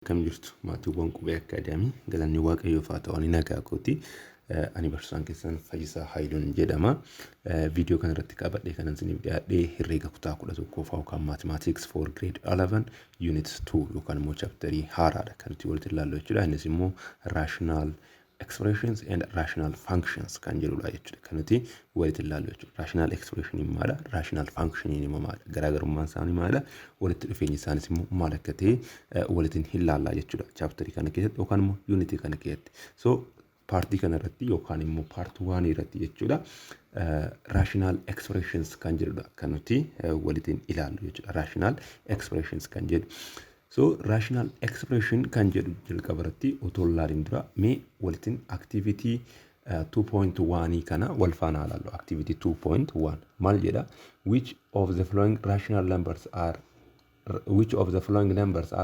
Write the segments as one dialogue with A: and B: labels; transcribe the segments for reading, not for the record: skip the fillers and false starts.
A: Kam jirtu maatiiwwan qubee akkaadaamii galanni waaqayyoof haa ta'u ani nagaa kooti. Ani barsiisaan keessan Fayyisaa Haayiluun jedhama. Viidiyoo kana irratti qabadhee kanan isiniif dhiyaadhee herreega kutaa 11ffaa yookaan Mathematics for Grade 11 Unit 2 yookaan immoo chapterii haaraadha kan nuti walitti ilaallu jechuudha. Innis immoo Rational Expressions and Rational Functions kan jedhudha jechuudha. Kan nuti walitti ilaallu jechuudha. Rational Expression maadha? Rational Function immoo maadha? Garaagarummaan isaanii maadha? Walitti dhufeenyi isaanis immoo maal akka ta'e walitti ilaallaa jechuudha. Chapterii kana keessatti yookaan immoo unit kana keessatti. So partii kana irratti yookaan immoo part 1 irratti jechuudha. Rational Expressions kan jedhudha kan nuti walitti ilaallu jechuudha. Rational Expressions kan jedhu. So rational expression kan jedhu jalqaba irratti otoo ilaalin dura mee walitti activity 2.1 kana wal faana ilaallu. Activity 2.1 maal jedha? Which of the following rational numbers are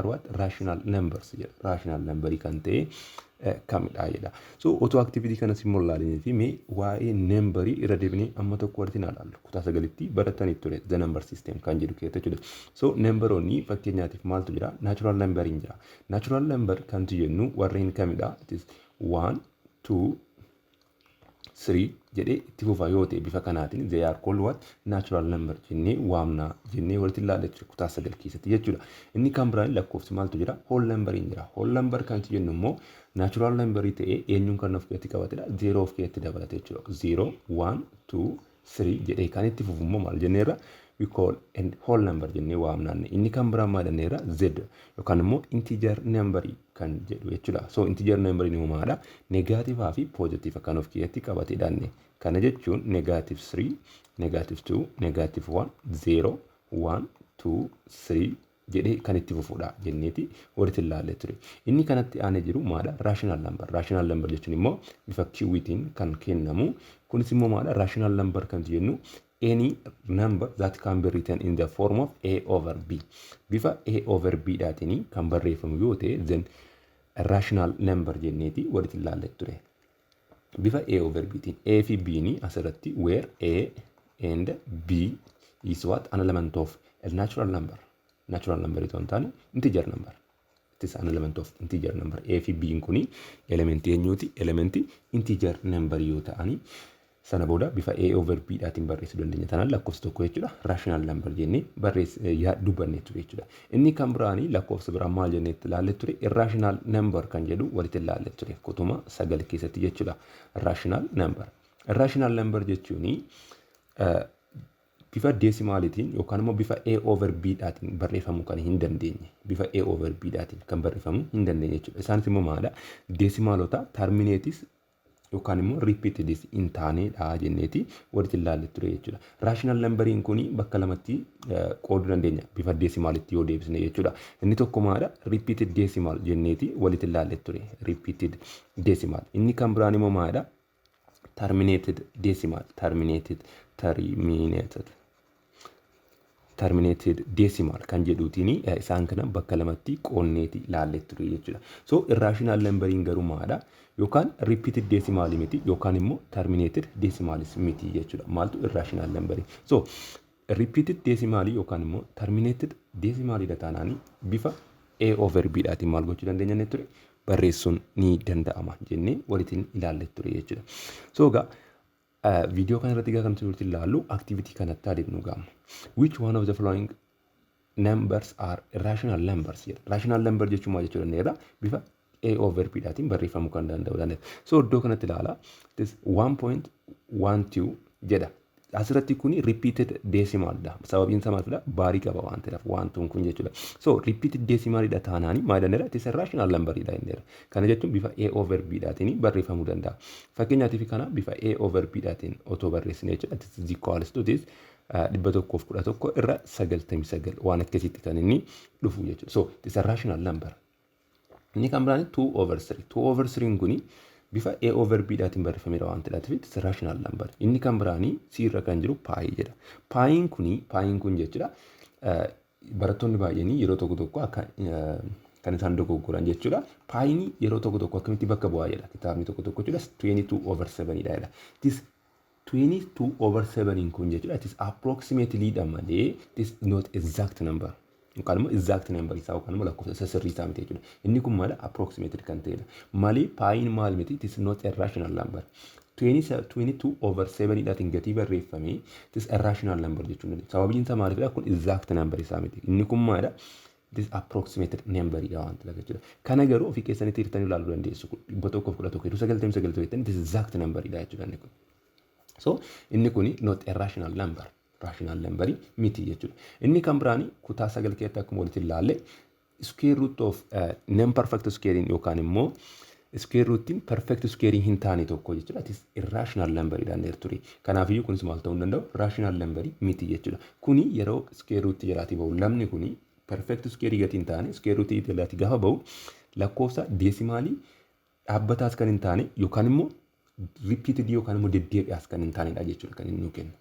A: what? Rational numbers. Rational number kan ta'e kamidha jedha. So otoo activity kana simmoo ilaaliniiti mee waa'ee numberii irra deebinee amma tokko walitti ilaallu. Kutaa 9tti baratanii ture the number system kan jedhu keessatti jechuudha. So numberoonni fakkeenyaatiif maaltu jira? Natural numbering jira. Natural number kan jennu warreen kamidha? It is 1, 2, 3 jedhee itti fufaa yoo ta'e bifa kanaatiin they are called what? Natural number jennee waamna jennee walitti ilaalle kutaa 9 keessatti jechuudha. Inni kan biraan lakkoofsi maaltu jira? Whole numbering jira. Whole number kan jennu immoo natural number ta'e eenyuun kan of keessatti qabatedha? 0 of keessatti dabalata jechuudha. 0, 1, 2, 3 jedhee kan itti fufu immoo maal jenneerra? We call and whole number jennee waamnaan. Inni kan biraan maal jenneerra? Z yookaan immoo integer number kan jedhu jechuudha. So integer number ni maadha? Negative fi positive kan of keessatti qabatedha. Kana jechuun negative 3, negative 2, negative 1, 0, 1, 2, 3 jedhee kan itti fufudha jenneeti walitti ilaalle ture. Inni kanatti aanee jiru maadha? Rational number. Rational number jechuun immoo bifa Q'tiin kan kennamu. Kunis immoo maadha? Rational number kan jennu any number that can be written in the form of A over B. Bifa A over B dhaatiin kan barreeffamu yoo ta'e then rational number jenneeti walitti ilaalle ture. Bifa A over B tiin A fi B ni asirratti where A and B is what? An element of a natural number. Natural number itoo hin taane integer number. It is an element of integer number. A fi B kuni elementi eenyuuti? Elementi integer number yoo ta'ani sana booda bifa A over B dhaatiin barreessuu dandeenya. Tanaan lakkoofsa tokko jechuudha. Rational number jennee dubbanne ture jechuudha. Inni kan biraanii lakkoofsa biraa maal jennee itti ilaalle ture? Irrational number kan jedhu walitti ilaalle ture. Kutuma 9 keessatti jechuudha. Rational number. Irrational number jechuuni bifa decimaalitiin yookaan immoo bifa A over B dhaatiin barreeffamuu kan hin dandeenye. Bifa A over B dhaatiin kan barreeffamuu hin dandeenye jechuudha. Isaanis immoo maadha? Decimaalota terminates yookaan immoo repeated hin taaneedha jenneeti walitti ilaalle ture jechuudha. Rational numberiin kuni bakka lamatti qooduu dandeenya bifa decimaalitti yoo deebisne jechuudha. Inni tokko maadha? Repeated decimal jenneeti walitti ilaalle ture. Repeated decimal. Inni kan biraan immoo maadha? Terminated decimal. Terminated decimal kan jedhuutiin isaan kana bakka lamatti qoonneeti ilaalle ture jechuudha. So irrational numberiin garuu maadha? Yookaan repeated decimal miti yookaan immoo terminated decimalis miti jechuudha. Maaltu irrational numbering? So repeated decimal yookaan immoo terminated decimal taanaani bifa A over B dhaatiin maal gochuu dandeenya ture? Barreessuun ni danda'ama jennee walitti ilaalle ture jechuudha. So video kan irratti kan nuti ilaallu activity kanatti adeemnu gaama. Which one of the following numbers are rational numbers? Rational number jechuun maal jechuu dandeenya? Bifa A over B dhaatiin barreeffamuu kan danda'u. So iddoo kanatti ilaala. This 1.12 jedha. Asirratti kuni repeated decimal dha. Sababiin isaa maalidha? Baarii qaba waan ta'eef wantuun kun jechuudha. So repeated decimal dha taanaani maal dandeera? It is a rational number dha jenneera. Kana jechuun bifa A over B dhaatiin barreeffamuu danda'a. Fakkeenyaatiif kana bifa A over B dhaatiin otoo barreessine jechuudha. It is equals to this 111 irra 99 waan akkasitti kan inni dhufu jechuudha. So it is a rational number. Inni kan biraan 2 over 3. 2 over 3 kuni bifa A over B dhaatiin barreeffamedha waan ta'eef it is a rational number. Inni kan biraanii C irra kan jiru paayi jedha. Paayiin kun jechuudha. Barattoonni baay'een yeroo tokko akka kan isaan dogoggoran jechuudha. Paayiin yeroo tokko akkamitti bakka bu'aa jedha. Kitaabni tokko jechuudha 22 over 7 dha jedha. It is 22 over 7 kun jechuudha. It is approximately dha malee it is not exact number. yookaan immoo exact number isaa yookaan immoo lakkoofsa sirrii isaa miti jechuudha. Inni kun maal approximated kan ta'edha. Malee paayin maal miti it is not a rational number. 22 over 7 dhaatiin gatii barreeffamee it is a rational number jechuudha. Sababiin isaa maaliifidha kun exact number isaa miti. Inni kun maalidha? It is approximated number dha waan ta'eef jechuudha. Kana garuu ofii keessanitti hirtanii ilaaluu dandeessu. 1,1,1 it is exact number dha jechuudha inni kun. So inni kun not a rational number. Rational number miti jechuudha. Inni kan biraani kutaa 9 keessatti akkuma walitti ilaalle square root of non-perfect square yookaan immoo square root perfect square hin taane tokko jechuudha. It is irrational number dhaan ture. Kanaaf iyyuu kunis maal ta'uu hin danda'u? Rational number miti jechuudha. Kuni yeroo square root jedhaati bahu lamni kuni perfect square gatii hin taane square root jedhaati gaafa bahu lakkoofsa deesimaalii dhaabbataas kan hin taane yookaan immoo repeated yookaan immoo deddeebi'aas kan hin taanedha jechuudha kan inni nu kennu.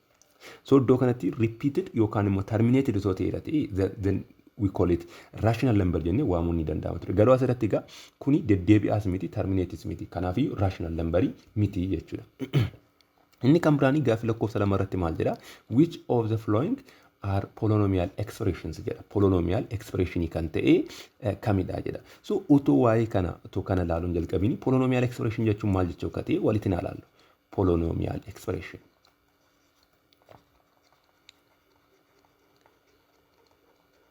A: So iddoo kanatti repeated yookaan immoo terminated osoo ta'eedha ta'e then we call it rational number jennee waamuun ni danda'ama ture. Garuu asirratti egaa kuni deddeebi'aas miti terminated miti. Kanaaf iyyuu rational number miti jechuudha. Inni kan biraanii gaaffii lakkoofsa lama irratti maal jedha? Which of the following are polynomial expressions jedha. Polynomial expression kan ta'e kamidha jedha. So utoo waa'ee kana laaluun jalqabini polynomial expression jechuun maal jechuu akka ta'e walitti naa laallu. Polynomial expression.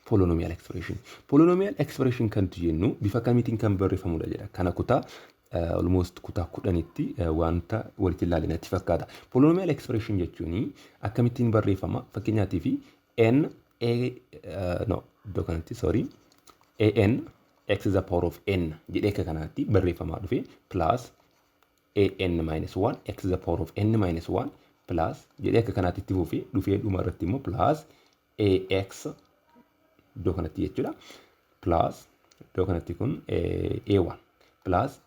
A: Polynomial expression. Polynomial expression kan jennu bifa kamiitiin kan barreeffamudha jedha. Kana kutaa almost kutaa 10tti wanta walitti ilaalinatti fakkaata. Polynomial expression jechuun akkamittiin barreeffama fakkeenyaatiif n an x to the power of n jedhee akka kanaatti barreeffamaa dhufe plus an minus 1 x to the power of n minus 1 plus jedhee akka kanaatti itti fufee dhufee dhuma irratti immoo plus ax iddoo kanatti jechuudha plus iddoo kanatti kun a1 plus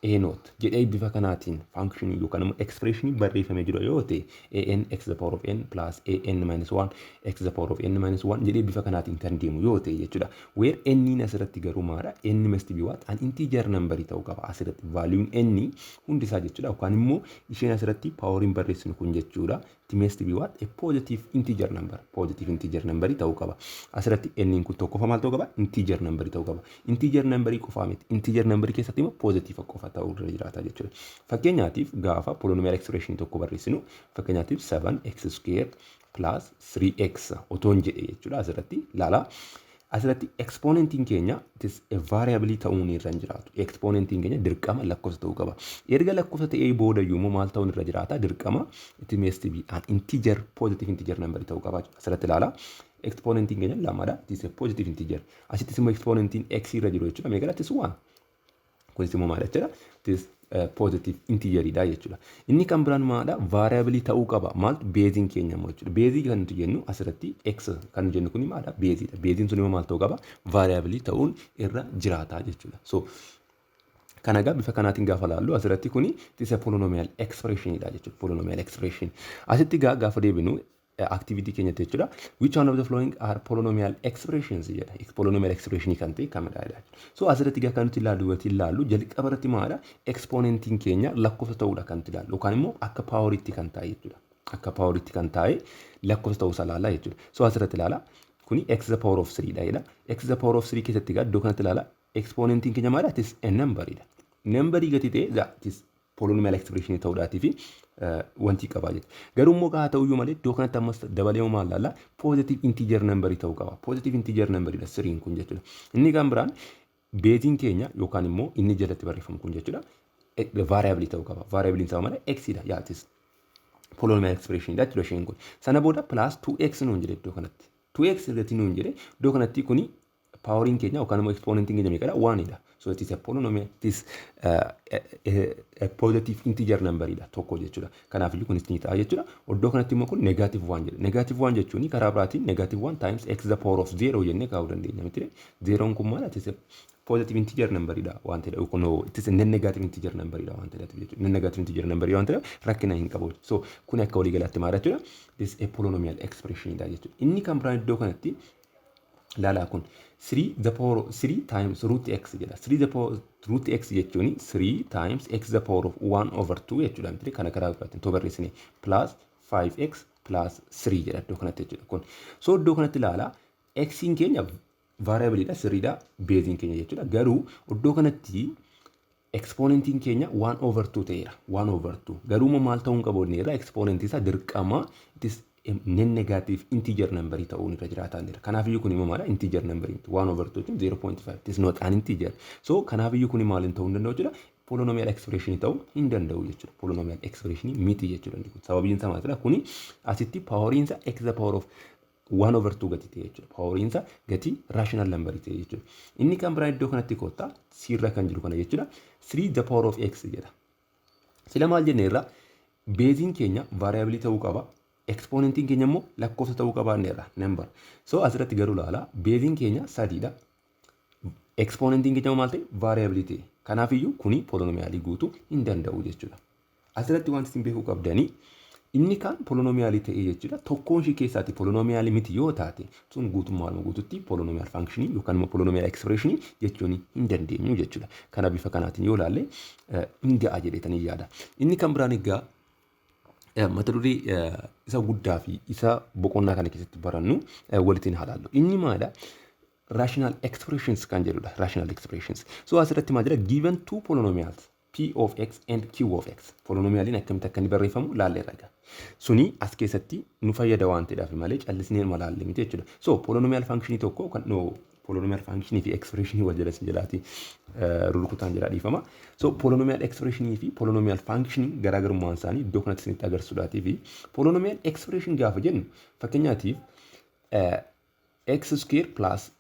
A: a0 jedhee bifa kanaatiin function yookaan immoo expression barreeffamee jiru yoo ta'e an x to the power of n plus an minus 1 x to the power of n minus 1 jedhee bifa kanaatiin kan deemu yoo ta'e jechuudha. Where n asirratti garuu maadha n must be what an integer number ta'uu qaba asirratti value n hundi isaa jechuudha yookaan immoo isheen asirratti power in barreessinu kun jechuudha. It must be what a positive integer number ta'uu qaba. Asirratti n kun tokkofa maal ta'uu qaba? Integer number ta'uu qaba. Integer number qofaa miti. Integer number keessatti immoo positive qofa ta'uu irra jiraata jechuudha. Fakkeenyaatiif gaafa polynomial expression tokko barreessinu fakkeenyaatiif 7x square plus 3x otoon jedhe jechuudha asirratti laala. Asirratti exponentiin keenya it is a variable ta'uun irra jiraatu. Exponentiin keenya dirqama lakkoofsa ta'uu qaba. Erga lakkoofsa ta'ee booda yommuu maal ta'uun irra jiraata dirqama it must be an integer positive integer number ta'uu qaba. Asirratti laala. Exponentiin keenya lamadha. It is a positive integer. Asittis immoo exponentiin x irra jiru jechuudha. Meeqa is 1. Kunis immoo maal jechuudha? It is positive integer dha jechuudha. Inni kan biraan maadha variable ta'uu qaba. Maaltu beeziin keenya immoo jechuudha. Beezii kan nuti jennu asirratti x kan jennu kun maadha beeziidha. Beeziin sun immoo maal ta'uu qaba? Variable ta'uun irra jiraata jechuudha. So kana egaa bifa kanaatiin gaafa laallu asirratti kuni it is a polynomial expression dha jechuudha. Polynomial expression. Asitti gaafa deebinu activity keenya jechuudha. Which one of the following are polynomial expressions jedha. Polynomial expression kan ta'e kamidha jedha. So asirratti gaa kan nuti ilaallu jalqaba irratti maadha exponentiin keenya lakkoofsa ta'uudha kan nuti ilaallu yookaan immoo akka poweritti kan ta'e jechuudha. Akka poweritti kan ta'e lakkoofsa ta'uu isaa ilaala jechuudha. So asirratti ilaala kuni x to the power of 3 dha jedha. X to the power of 3 keessatti gaa iddoo kanatti ilaala exponentiin keenya maadha it is a number dha. Number gati ta'e that is polynomial expression ta'uudhaatii fi wanti qabaa jechuudha. Garuu immoo haa ta'u iyyuu malee iddoo kanatti ammas dabalee maal laalla positive integer number ta'uu qaba. Positive integer number dha 3 kun jechuudha. Inni kan biraan beeziin keenya yookaan immoo inni jalatti barreeffamu kun jechuudha. Variable ta'uu qaba. Variable isaa malee x dha yaatis. Polynomial expression dha jechuudha isheen kun. Sana booda plus 2x nuun jedhe iddoo kanatti. 2x irratti nuun jedhe iddoo kanatti kuni poweriin keenya yookaan immoo exponentiin keenya meeqadha? 1 dha. So it is a polynomial, it is a positive integer number dha tokko jechuudha. Kanaaf iyyuu kunis ni ta'a jechuudha. Iddoo kanatti immoo kun negative 1 jedha. Negative 1 jechuun karaa biraatiin negative 1 times x to the power of 0 jennee kaa'uu dandeenya miti. 0 kun maal? It is a positive integer number dha waan ta'eedha. Kun it is a negative integer number dha waan ta'eedha jechuudha. Negative integer number waan ta'eedha rakkina hin qabu. So kun akka walii galaatti maal jechuudha? This is a polynomial expression dha jechuudha. Inni kan biraan iddoo kanatti laala kun 3 the power 3 times root x jedha. 3 the power root x jechuun 3 times x the power of 1 over 2 jechuudha. Miti kana karaa biraatiin to barreessine plus 5x plus 3 jedha iddoo kanatti jechuudha kun. So iddoo kanatti laala x in keenya variable dha sirriidha beeziin keenya jechuudha. Garuu iddoo kanatti exponentiin keenya 1/2 ta'eera. 1/2 garuu maal ta'uu hin qabu irraa exponentii isaa dirqama itis negative integer number ta'uun irra jiraataanidha. Kanaaf iyyuu kun immoo maala integer number 1/2 jechuun 0.5 it is not an integer. So kanaaf iyyuu kun maal ta'uu hin danda'u jechuudha. Polynomial expression ta'uu hin danda'u jechuudha. Polynomial expression miti jechuudha. Sababiin isaa maalidha? Kuni asitti poweriin isaa x the power of 1/2 gati ta'e jechuudha. Poweriin isaa gati rational number ta'e jechuudha. Inni kan biraa iddoo kanatti kottaa sirra kan jiru kana jechuudha. 3 the power of x jedha. Sila maal jenne irraa beeziin keenya variable ta'uu qaba. Exponentiin keenya immoo lakkoofsa ta'uu qabaanneerra number. So asirratti garuu laala beeziin keenya 3dha. Exponentiin keenya maal ta'e variable ta'e. Kanaaf iyyuu kuni polynomial guutuu hin danda'u jechuudha. Asirratti wanti isin beekuu qabdanii inni kan polynomial ta'e jechuudha. Tokkoon ishee keessaatti polynomial miti yoo taate sun guutummaa guututti polynomial function yookaan immoo polynomial expression jechuun hin dandeenyu jechuudha. Kana bifa kanaatiin yoo ilaalle hin ga'a jedhetanii yaada. Inni kan biraan egaa mata duree isa guddaa fi isa boqonnaa kana keessatti barannu walitiin haalaallu. Inni maadha? Rational expressions kan jedhudha. Rational expressions. So asirratti maal jedha? Given two polynomials p of x and q of x. Polynomialiin akkamitti akka inni barreeffamu laalleerra egaa. Suni as keessatti nu fayyada waan ta'eedhaaf malee callisnee malaalle miti jechuudha. So polynomial function tokko kan polynomial function fi expression wal jala jiraati rukutaan jira dhiifama. So polynomial expression fi polynomial function garaagarummaan isaanii iddoo kanatti isinitti agarsiisuudhaatii fi polynomial expression gaafa jennu fakkeenyaatiif x square plus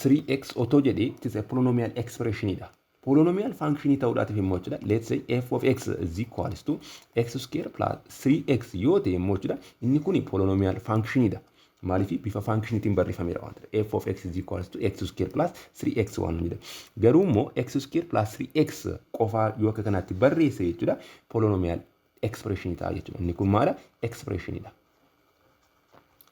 A: 3x otoo jedhee it is a polynomial expression dha. Polynomial function ta'uudhaatiif immoo jechuudha. Let's say f of x is equals to x square plus 3x yoo ta'e immoo jechuudha. Inni kuni polynomial function dha. Maaliif bifa functionitiin barreeffameera waan ta'eef f of x is equals to x square plus 3x waan jedha. Garuu immoo x square plus 3x qofaa yoo akka kanaatti barreesse jechuudha polynomial expression ta'a jechuudha. Inni kun maala expression dha.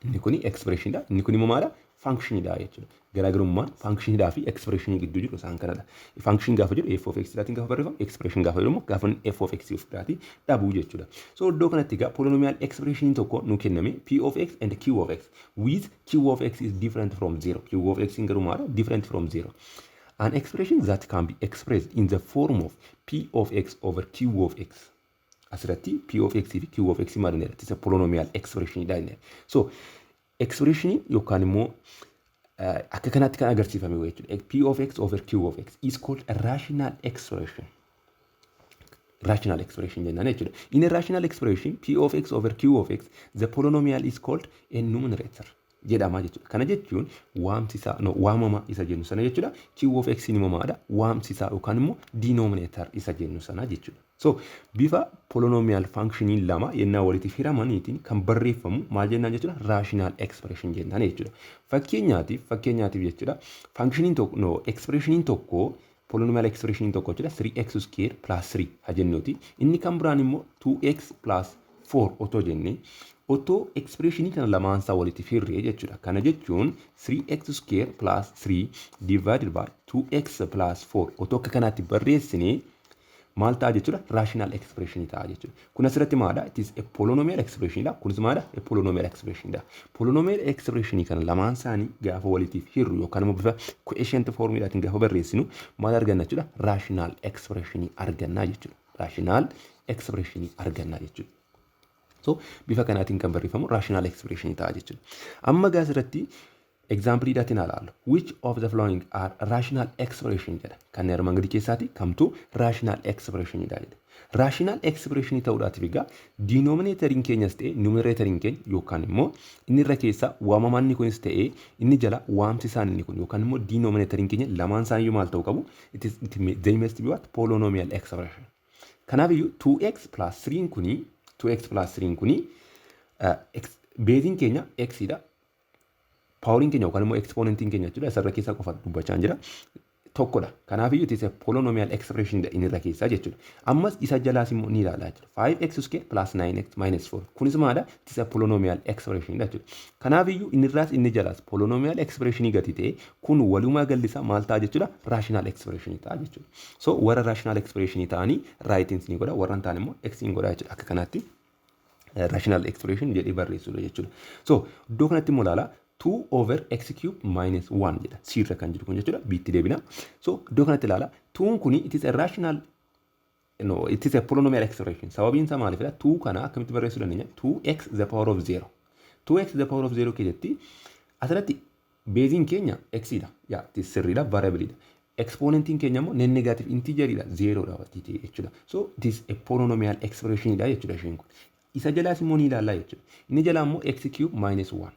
A: Inni kun expression dha. Inni kun immoo maala function dha jechuudha. Garaagarummaan function dhaa fi expression gidduu jiru isaan kanadha. Function gaafa jedhu f of x daatiin gaafa barreeffamu expression gaafa jedhu immoo gaafa f of x of daatii dhabuu jechuudha. So iddoo kanatti egaa polynomial expression tokko nu kenname p of x and q of x with q of x is different from 0. Q of x garuu maala different from 0. An expression that can be expressed in the form of p of x over q of x. Asirratti p of x fi q of x maal inni it's a polynomial expression dha inni. So expression yookaan immoo akka kanatti kan agarsiifame jechuudha. P of x over q of x is called a rational expression. Rational expression jennaan jechuudha. In a rational expression p of x over q of x the polynomial is called a numerator jedhama jechuudha. Kana jechuun waamama isa jennu sana jechuudha. Q of x immoo maadha? Waamsisaa yookaan immoo denominator isa jennu sana jechuudha. So bifa polynomial functionii lama yennaa walitti hiramaniitiin kan barreeffamu maal jennaan jechuudha? Rational expression jennaan jechuudha. Fakkeenyaatiif jechuudha. Functioniin tokko expressioniin tokko polynomial expressioniin tokko jechuudha 3x square plus 3 haa jennuuti. Inni kan biraan immoo 2x plus 4 otoo jennee otoo expressionii kana lamaan isaa walitti hirree jechuudha. Kana jechuun 3x square plus 3 divided by 2x plus 4 otoo akka kanaatti barreessinee maal ta'a jechuudha? Rational expression ta'a jechuudha. Kun asirratti maadha? It is a polynomial expression dha. Kunis maadha? A polynomial expression dha. Polynomial expression kana lamaan isaanii gaafa walitti hirru yookaan immoo bifa quotient formulaatiin gaafa barreessinu maal arganna jechuudha? Rational expression arganna jechuudha. Rational expression arganna jechuudha. So bifa kanaatiin kan barreeffamu rational expression ta'a jechuudha. Amma gaasirratti example daatiin ilaallu. Which of the following are rational expression jedha. Kan armaan gadii keessaati kamtu rational expression jedha. Rational expression ta'uudhaatiif egaa denominatoriin keenyas ta'e numeratoriin keenya yookaan immoo inni irra keessa waamamanni kunis ta'e inni jala waamsisaan inni kun yookaan immoo denominatoriin keenya lamaan isaanii maal ta'uu qabu? They must be what? Polynomial expression. Kanaaf iyyuu 2x plus 3 kuni 2x plus 3 kuni beeziin keenya x dha. Poweriin keenya yookaan immoo exponentiin keenya jechuudha. Isarra keessaa qofa dubbachaa jira. Tokkodha. Kanaaf iyyuu it's a polynomial expression inni irra keessaa jechuudha. Ammas isa jalaas immoo ni ilaalaa jechuudha. 5x square plus 9x minus 4. Kunis maadha? It's a polynomial expression jechuudha. Kanaaf iyyuu inni irraas inni jalaas polynomial expression gati ta'e kun walumaa gallisaa maal ta'a jechuudha? Rational expression ta'a jechuudha. So warra rational expression ta'anii rightins ni godha. Warra hin taane immoo x ni godha jechuudha. Akka kanaatti rational expression jedhee barreessudha jechuudha. So iddoo kanatti immoo ilaalaa 2 over x cube minus 1 jedha. Sirra kan jiru kun jechuudha. Biitti deebina. So iddoo kanatti ilaala. 2 kuni it is a rational no it is a polynomial expression. Sababiin isaa maalifidha? 2 kana akkamitti barreessuu dandeenya? 2x the power of 0. 2x the power of 0 keessatti asirratti beeziin keenya x dha. Yaa it is sirriidha variable dha. Exponentiin keenya immoo non negative integer dha 0 dha watiiti jechuudha. So it is a polynomial expression dha jechuudha isheen kun. Isa jalaas immoo ni ilaalla jechuudha. Inni jalaa immoo x cube minus 1.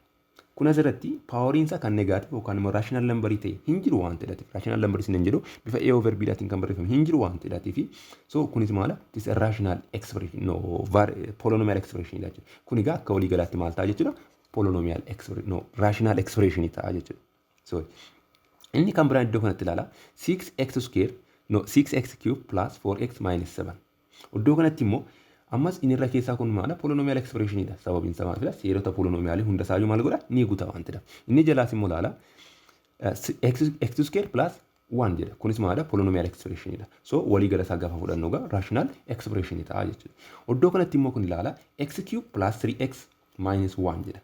A: Kun asirratti paaworiin isaa kan negative yookaan immoo rational number ta'e hin jiru waan ta'eef rational number isin hin jedhu bifa a over b daatiin kan barreeffame hin jiru waan ta'eef so kunis maala it is a rational expression no polynomial expression dha jechuudha. Kun egaa akka walii galaatti maal ta'a jechuudha polynomial expression no rational expression ta'a jechuudha. So inni kan biraan iddoo kanatti ilaala 6x square no 6x cube plus 4x minus 7. Iddoo kanatti immoo ammas inni irra keessaa kun maala polynomial expression dha. Sababiin isaa maalidha? Seerota polynomial hunda isaayyuu maal godha? Ni guuta waan ta'eef. Inni jalaas immoo ilaala x square plus 1 jedha. Kunis maalidha? Polynomial expression dha. So walii gala isaa gaafa fudhannu egaa rational expression ta'a jechuudha. Iddoo kanatti immoo kun ilaala x cube plus 3x minus 1 jedha.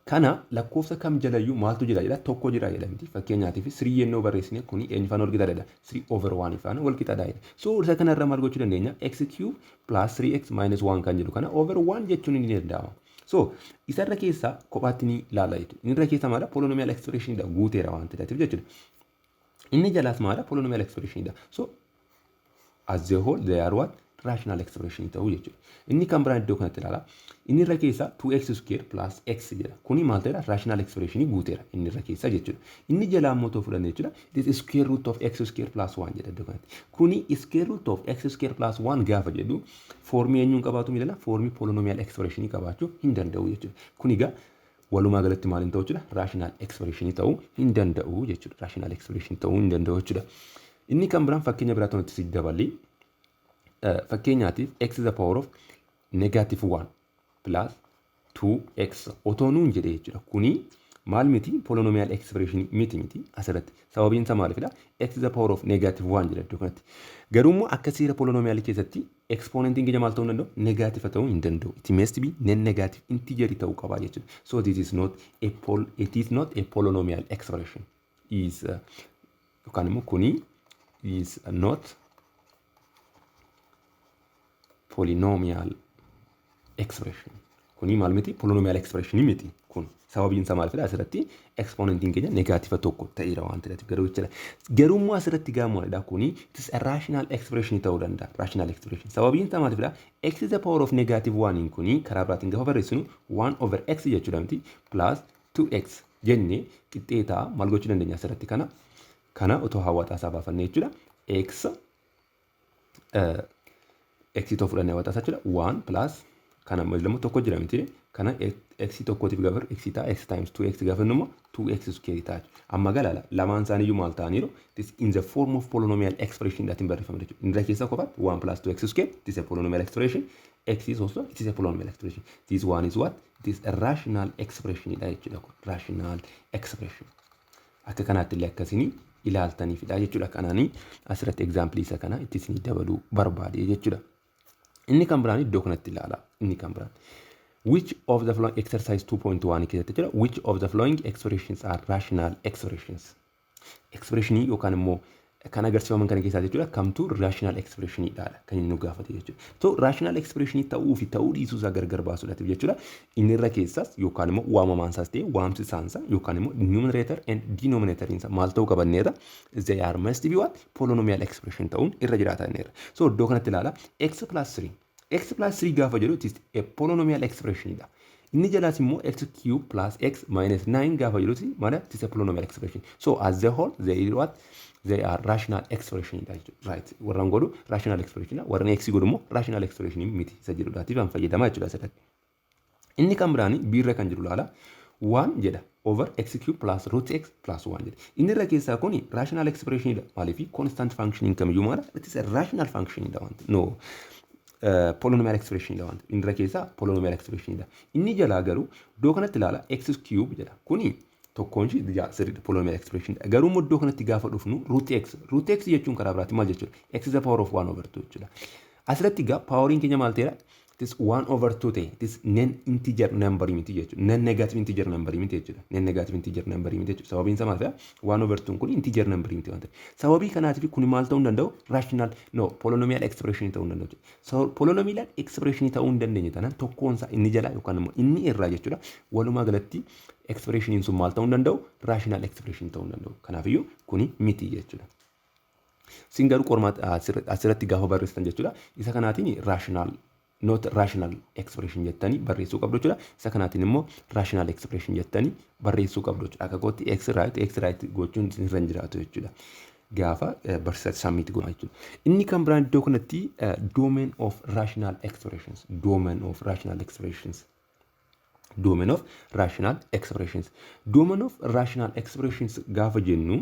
A: Kana lakkoofsa kam jalayyuu maaltu jira jedha tokko jira jedhamti. Fakkeenyaatiif 3 yennoo barreessine kuni eenyufaan wal qixaadha. 3 over 1 ifaan wal qixaadha. So isa kanarra maal gochuu dandeenya? X cube plus 3x minus 1 kan jedhu kana over 1 jechuun ni danda'ama. So isarra keessaa kophaatti ni ilaala jechuudha. Inni irra keessaa maala polynomial expression dha guuteera waan ta'eef jechuudha. Inni jalaas maala polynomial expression dha. So as a whole they are what? Rational expression ta'uu jechuudha. Inni kan biraan iddoo kanatti ilaala. Inni irra keessaa 2x square plus x jedha. Kuni maal ta'edha? Rational expression guuteera inni irra keessaa jechuudha. Inni jalaa immoo too fudhanne jechuudha. It is square root of x square plus 1 jedha iddoo kanatti. Kuni square root of x square plus 1 gaafa jedhu foormii eenyuun qabaatu miidhana? Foormii polynomial expression qabaachuu hin danda'u jechuudha. Kuni egaa walumaa galatti maaliin ta'u jechuudha? Rational expression ta'uu hin danda'u jechuudha. Rational expression ta'uu hin danda'u jechuudha. Inni kan biraan fakkeenya biraa ta'utti si dabalii fakkeenyaatiif x the power of negative 1 plus 2x otoo nuun jedhee jechuudha. Kuni maal miti polynomial expression miti asirratti. Sababiin isaa maalifidha? X the power of negative 1 jedha iddoo kanatti. Garuu immoo akka seera polynomial keessatti exponentiin keenya maal ta'uu hin danda'u? Negative ta'uu hin danda'u. It must be non-negative integer ta'uu qaba jechuudha. So this is not a polynomial expression. Yookaan immoo kuni is not polynomial expression. Kuni maal miti? Polynomial expression miti. Kun sababiin isaa maalidha? Asirratti exponentiin keenya negative tokko ta'eera waan ta'eef garuu jechuudha. Garuu immoo asirratti gaammoodha kuni it is a rational expression ta'uu danda'a. Rational expression. Sababiin isaa maalidha? X is the power of negative 1 kuni karaa biraatiin gaafa barreessinu 1 over x jechuudha miti plus 2x jennee qixxeetaa maal gochuu dandeenya asirratti kana otoo hawwataa isaa baafanne jechuudha. X to fudhannee hawwataa isaa jechuudha 1 plus kana immoo tokko jira miti kana x tokkootiif gaafa x ta'a x times 2x gaafa immoo 2x square ta'a. Amma galala lamaan isaaniiyyuu maal ta'aniiru? This in the form of polynomial expression daatiin barreeffame jechuudha. Inni keessa kophaatti 1 plus 2x square this is a polynomial expression. X is also it is a polynomial expression. This one is what? It is a rational expression dha jechuudha. Rational expression. Akka kanaatti illee akkasini ilaaltaniifidha jechuudha. Kanaanii asirratti example isa kana itti isinii dabaluu barbaade jechuudha. Inni kan biraan iddoo kanatti ilaala. Inni kan biraan. Which of the following exercise 2.1 keessatti jira? Which of the following expressions are rational expressions? Expressionii yookaan immoo kan agarsiifaman kana keessaa jechuudha. Kamtu rational expressionii dha kan inni nu gaafate jechuudha. So rational expressionii ta'uu fi ta'uu dhiisuu isaa gargar baasuudhaaf jechuudha. Inni irra keessaas yookaan immoo waamamaan isaas ta'e waamsisaan isaa yookaan immoo numerator and denominator isaa maal ta'uu qabanneerra? They are must be what? Polynomial expression ta'uun irra jiraatanneerra. So iddoo kanatti ilaala x plus 3. X plus 3 gaafa jedhu it is a polynomial expression dha. Inni jalaas immoo x cube plus x minus 9 gaafa jedhu maal it is a polynomial expression. So as a whole they are rational expression dha. Right. Warraan godhu rational expression dha. Warraan x godhu immoo rational expression miti isa jedhuudhaatiif an fayyadamaa jechuudha asirratti. Inni kan biraani biirra kan jiru laala 1 jedha over x cube plus root x plus 1 jedha. Inni irra keessaa kuni rational expression dha. Maaliif constant function kamiyyuu maala it is a rational function dha wanti. No. Polynomial expression dha wanti. Inni irra keessaa polynomial expression dha. Inni jalaa garuu iddoo kanatti ilaala x cube jedha. Kuni tokkoon shi sirriidha polynomial expression dha. Garuu immoo iddoo kanatti gaafa dhufnu root x jechuun karaa biraatti maal jechuudha? X is the power of 1 over 2 jechuudha. Asirratti egaa poweriin keenya maal ta'eera? This 1 over 2 ta'e. This non integer number miti jechuudha. Non negative integer number miti jechuudha. Non negative integer number miti jechuudha. Sababiin isaa maal ta'a? 1 over 2 kun integer number miti waan ta'eef. Sababii kanaatiif kun maal ta'uu danda'u? Rational polynomial expression ta'uu danda'u. So polynomial expression ta'uu hin dandeenye taanaan tokkoon isaa inni jalaa yookaan immoo inni irraa jechuudha. Walumaa galatti expression sun maal ta'uu danda'u? Rational expression ta'uu danda'u. Kanaafiyyuu kuni miti jechuudha. Singaru qormaata asirratti gaafa barreessitan jechuudha. Isa kanaatiin rational not rational expression jettanii barreessuu qabdu jechuudha. Isa kanaatiin immoo rational expression jettanii barreessuu qabdu jechuudha. Akka gootti x right gochuun irra hin jiraatu jechuudha. Gaafa barsiisa submit goona jechuudha. Inni kan biraan iddoo kanatti domain of rational expressions. Domain of rational expressions. Domain of rational expressions. Domain of rational expressions gaafa jennu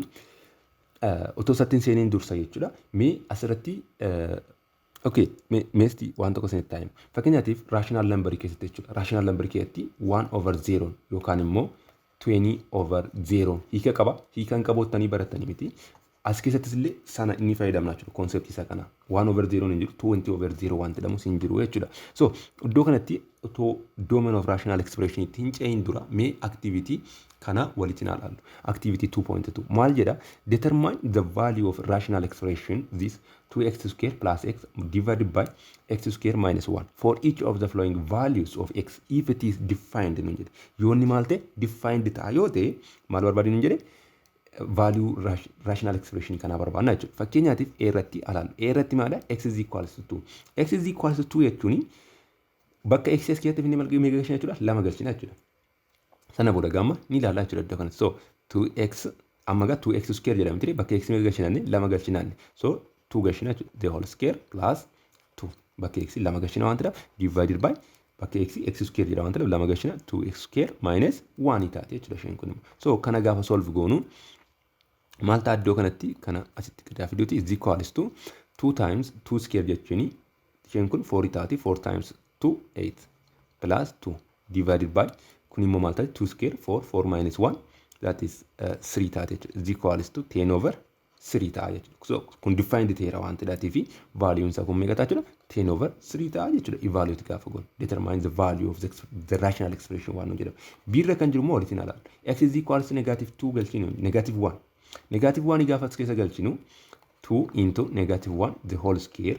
A: otoo sattiin seeniin dursa jechuudha. Mee asirratti okay, meesti waan tokko sinitti taa'im. Fakkeenyaatiif rational number keessatti jechuudha. Rational number keessatti 1 over 0 yookaan immoo 20 over 0 hiika qaba. Hiikan qaboottanii barattanii miti. As keessattis illee sana inni fayyadamna jechuudha. Konseptii isaa kana 1 over 0 hin jiru 20 over 0 waan jedhamu hin jiru jechuudha. So iddoo kanatti otoo domain of rational expression itti hin ce'in dura mee activity kana walitti ilaallu. Activity 2.2 maal jedha? Determine the value of rational expression this 2x square plus x divided by x square minus 1 for each of the following values of x if it is defined nun jedhe. Yoo inni maal ta'e defined ta'a yoo ta'e maal barbaadu nun jedhe? Value rational expression kana barbaadna jechuudha. Fakkeenyaatiif a irratti ilaallu. A irratti maal x is equals to 2. X is equals to 2 jechuun bakka x keessatti finne meeqa galchina jechuudha? 2 galchina jechuudha. Sana booda gamma ni ilaalla jechuudha iddoo kanatti. So 2x amma gaa 2x square jedhama miti bakka x meeqa galchinanne 2 galchinanne. So 2 galchina jechuudha. The whole square plus 2 bakka x 2 galchina waan ta'eef divided by bakka x square jedhama waan ta'eef 2 galchina 2x square minus 1 taate jechuudha isheen kun. So kana gaafa solve goonu maal ta'a iddoo kanatti kana asitti qidaa fiduuti is equals to 2 times 2 square jechuun isheen kun 4 taati 4 times 2 8 plus 2 divided by kun immoo maal ta'a 2 square 4 minus 1 that is 3 taate jechuudha is equals to 10 over 3 ta'a jechuudha. So kun defined ta'eera waan ta'eef fi value isaa kun meeqa ta'a jechuudha 10 over 3 ta'a jechuudha. Evaluate gaafa goon determine the value of the rational expression waan nu jedhamu. Birra kan jiru immoo walitti ilaallu. X is equals to negative 2 galchinu negative 1. Negative 1 gaafa as keessa galchinu 2 into negative 1 the whole square